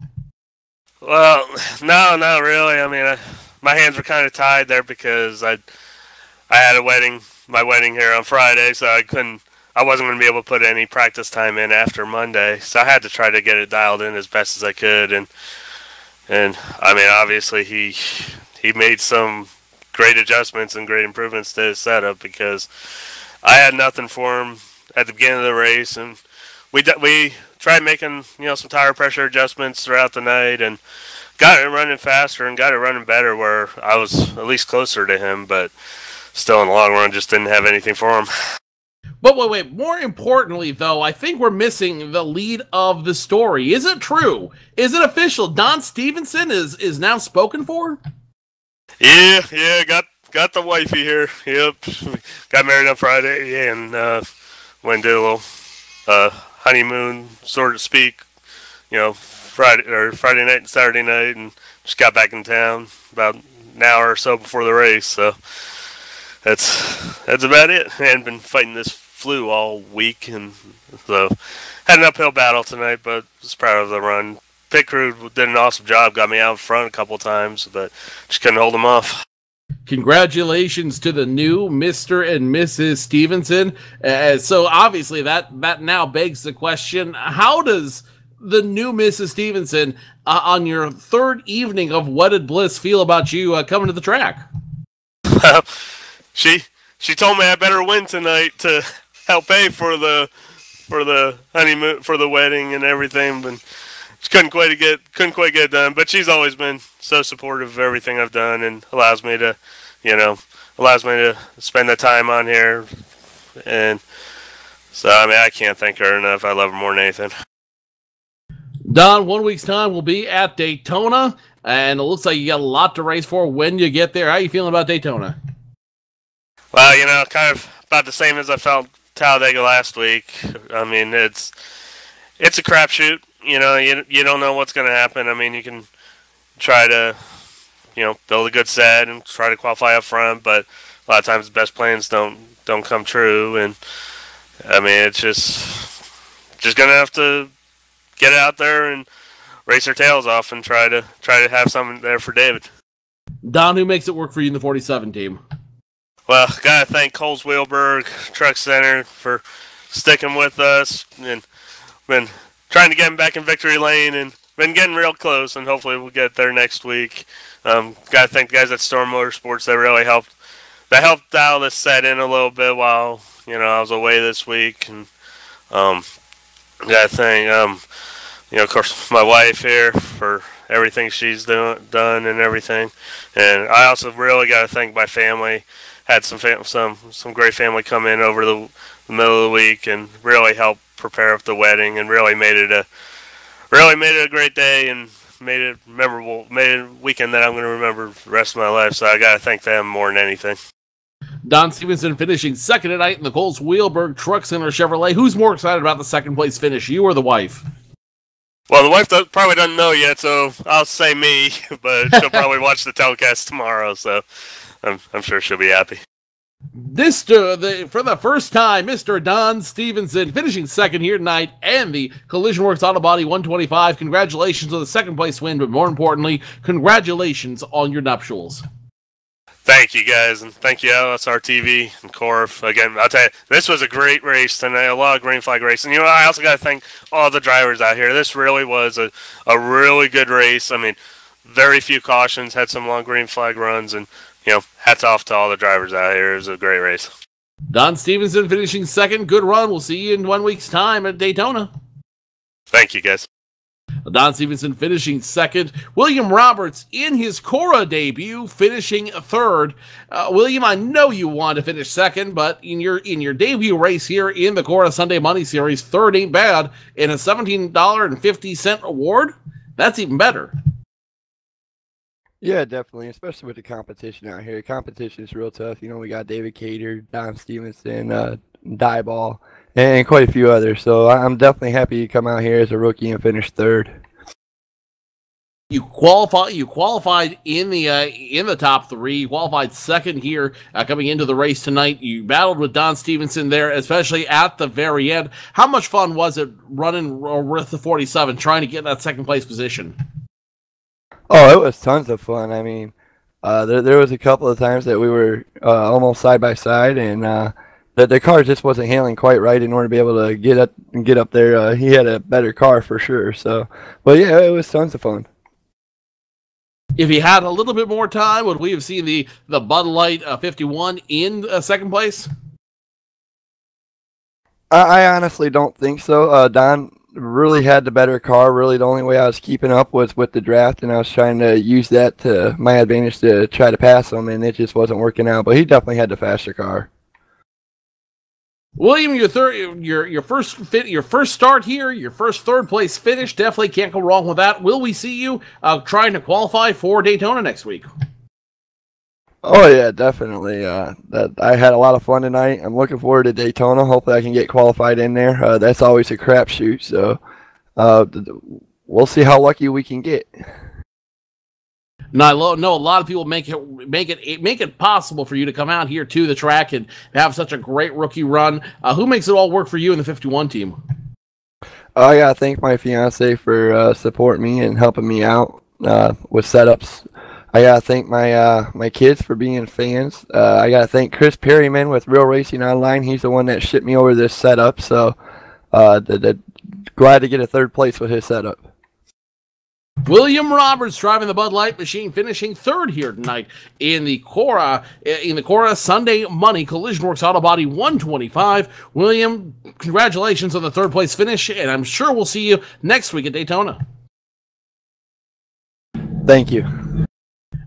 Well, no, not really. I mean, my hands were kind of tied there because I had my wedding here on Friday, so I wasn't going to be able to put any practice time in after Monday, so I had to try to get it dialed in as best as I could, and I mean, obviously he made some great adjustments and great improvements to his setup because I had nothing for him at the beginning of the race, and we tried making some tire pressure adjustments throughout the night and got it running faster and got it running better where I was at least closer to him, but still in the long run just didn't have anything for him. But wait. More importantly, though, I think we're missing the lead of the story. Is it true? Is it official? Don Stevenson is now spoken for? Yeah, got the wifey here. Yep, got married on Friday and went and did a little honeymoon, so to speak. Friday night and Saturday night, and just got back in town about an hour or so before the race. So that's about it. I hadn't been fighting this flu all week, and so had an uphill battle tonight, but was proud of the run. Pit crew did an awesome job, got me out front a couple times, but just couldn't hold them off. Congratulations to the new Mr. and Mrs. Stevenson. So obviously that now begs the question, how does the new Mrs. Stevenson on your third evening of wedded bliss feel about you coming to the track? Well, she told me I better win tonight to help pay for the honeymoon, for the wedding and everything, but she couldn't quite get it done. But she's always been so supportive of everything I've done and allows me to spend the time on here. And so, I mean, I can't thank her enough. I love her more than anything. Don, 1 week's time will be at Daytona, and it looks like you got a lot to race for when you get there. How are you feeling about Daytona? Well, kind of about the same as I felt Talladega last week. I mean, it's a crapshoot. You don't know what's going to happen. I mean, you can try to, build a good set and try to qualify up front, but a lot of times the best plans don't come true. And I mean, it's just going to have to get out there and race their tails off and try to have something there for David. Don, who makes it work for you in the 47 team? Well, gotta thank Coles Wheelberg Truck Center for sticking with us and been trying to get him back in victory lane and been getting real close, and hopefully we'll get there next week. Gotta thank the guys at Storm Motorsports that really helped dial this set in a little bit while I was away this week, and gotta thank of course my wife here for everything she's done and everything, and I also really gotta thank my family. Had some great family come in over the middle of the week and really helped prepare for the wedding and really made it a great day and made it memorable, made it a weekend that I'm going to remember the rest of my life. So I got to thank them more than anything. Don Stevenson finishing second tonight in the Coles Wheelberg Truck Center Chevrolet. Who's more excited about the second place finish, you or the wife? Well, the wife probably doesn't know yet, so I'll say me, but she'll probably watch the telecast tomorrow, so I'm sure she'll be happy. For the first time, Mr. Don Stevenson finishing second here tonight, and the Collision Works Auto Body 125. Congratulations on the second place win, but more importantly, congratulations on your nuptials. Thank you, guys, and thank you, LSRTV and CORA. Again, I'll tell you, this was a great race tonight, a lot of green flag racing. I also got to thank all the drivers out here. This really was a really good race. I mean, very few cautions, had some long green flag runs, and hats off to all the drivers out here. It was a great race. Don Stevenson finishing second. Good run. We'll see you in 1 week's time at Daytona. Thank you, guys. Don Stevenson finishing second. William Roberts in his CORA debut finishing third. William, I know you want to finish second, but in your debut race here in the CORA Sunday Money Series, third ain't bad. In a $17.50 award, that's even better. Yeah, definitely, especially with the competition out here. Competition is real tough. We got David Cater, Don Stevenson, Dieball, and quite a few others. So I'm definitely happy to come out here as a rookie and finish third. You qualified in the top three. You qualified second here coming into the race tonight. You battled with Don Stevenson there, especially at the very end. How much fun was it running with the 47, trying to get that second place position? Oh, it was tons of fun. I mean, there was a couple of times that we were almost side by side, and the car just wasn't handling quite right in order to be able to get up there. He had a better car for sure. So, but yeah, it was tons of fun. If he had a little bit more time, would we have seen the Bud Light 51 in second place? I honestly don't think so. Don really had the better car. Really, the only way I was keeping up was with the draft, and I was trying to use that to my advantage to try to pass him, and it just wasn't working out. But he definitely had the faster car. William, your first start here, your first third place finish, definitely can't go wrong with that. Will we see you trying to qualify for Daytona next week? Oh yeah, definitely. That I had a lot of fun tonight. I'm looking forward to Daytona. Hopefully, I can get qualified in there. That's always a crapshoot, so we'll see how lucky we can get. Now, I know a lot of people make it possible for you to come out here to the track and have such a great rookie run. Who makes it all work for you in the 51 team? I gotta thank my fiance for supporting me and helping me out with setups. I gotta thank my kids for being fans. I gotta thank Chris Perryman with Real Racing Online. He's the one that shipped me over this setup. So, glad to get a third place with his setup. William Roberts driving the Bud Light machine, finishing third here tonight in the CORA Sunday Money Collision Works Auto Body 125. William, congratulations on the third place finish, and I'm sure we'll see you next week at Daytona. Thank you.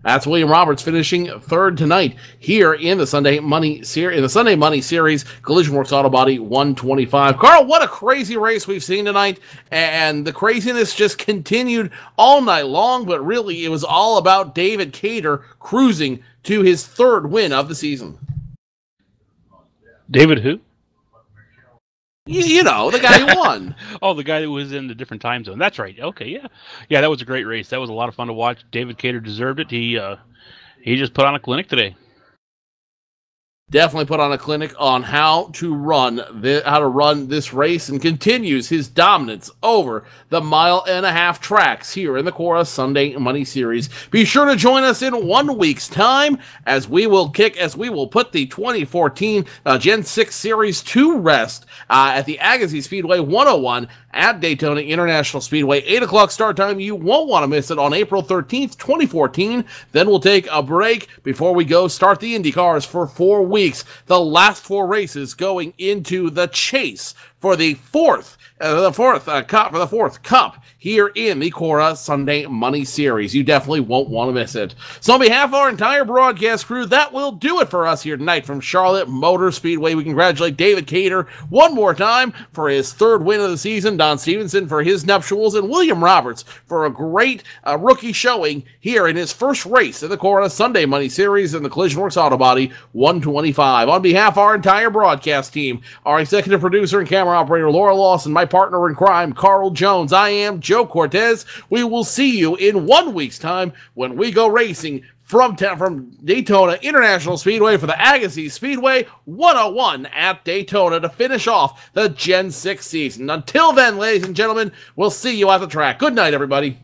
That's William Roberts finishing third tonight here in the Sunday Money Series Collision Works Auto Body 125. Carl, what a crazy race we've seen tonight, and the craziness just continued all night long, but really it was all about David Cater cruising to his third win of the season. David who? You know, the guy who won. Oh, the guy that was in the different time zone. That's right. Okay, yeah. Yeah, that was a great race. That was a lot of fun to watch. David Cater deserved it. He just put on a clinic today. Definitely put on a clinic on how to run this race, and continues his dominance over the 1.5-mile tracks here in the CORA Sunday Money Series. Be sure to join us in 1 week's time as we will put the 2014 Gen 6 Series to rest at the Agassiz Speedway 101 at Daytona International Speedway. 8 o'clock start time. You won't want to miss it on April 13th, 2014. Then we'll take a break before we go start the Indy cars for 4 weeks. The last 4 races going into the chase for the fourth cup here in the CORA Sunday Money Series. You definitely won't want to miss it. So on behalf of our entire broadcast crew, that will do it for us here tonight from Charlotte Motor Speedway. We congratulate David Cater one more time for his third win of the season, Don Stevenson for his nuptials, and William Roberts for a great rookie showing here in his first race in the CORA Sunday Money Series in the Collision Works Auto Body 125. On behalf of our entire broadcast team, our executive producer and camera operator Laura Lawson, my partner in crime Carl Jones, I am Joe Cortez. We will see you in 1 week's time when we go racing from Daytona International Speedway for the Agassiz Speedway 101 at Daytona to finish off the Gen 6 season. Until then, ladies and gentlemen, we'll see you at the track. Good night, everybody.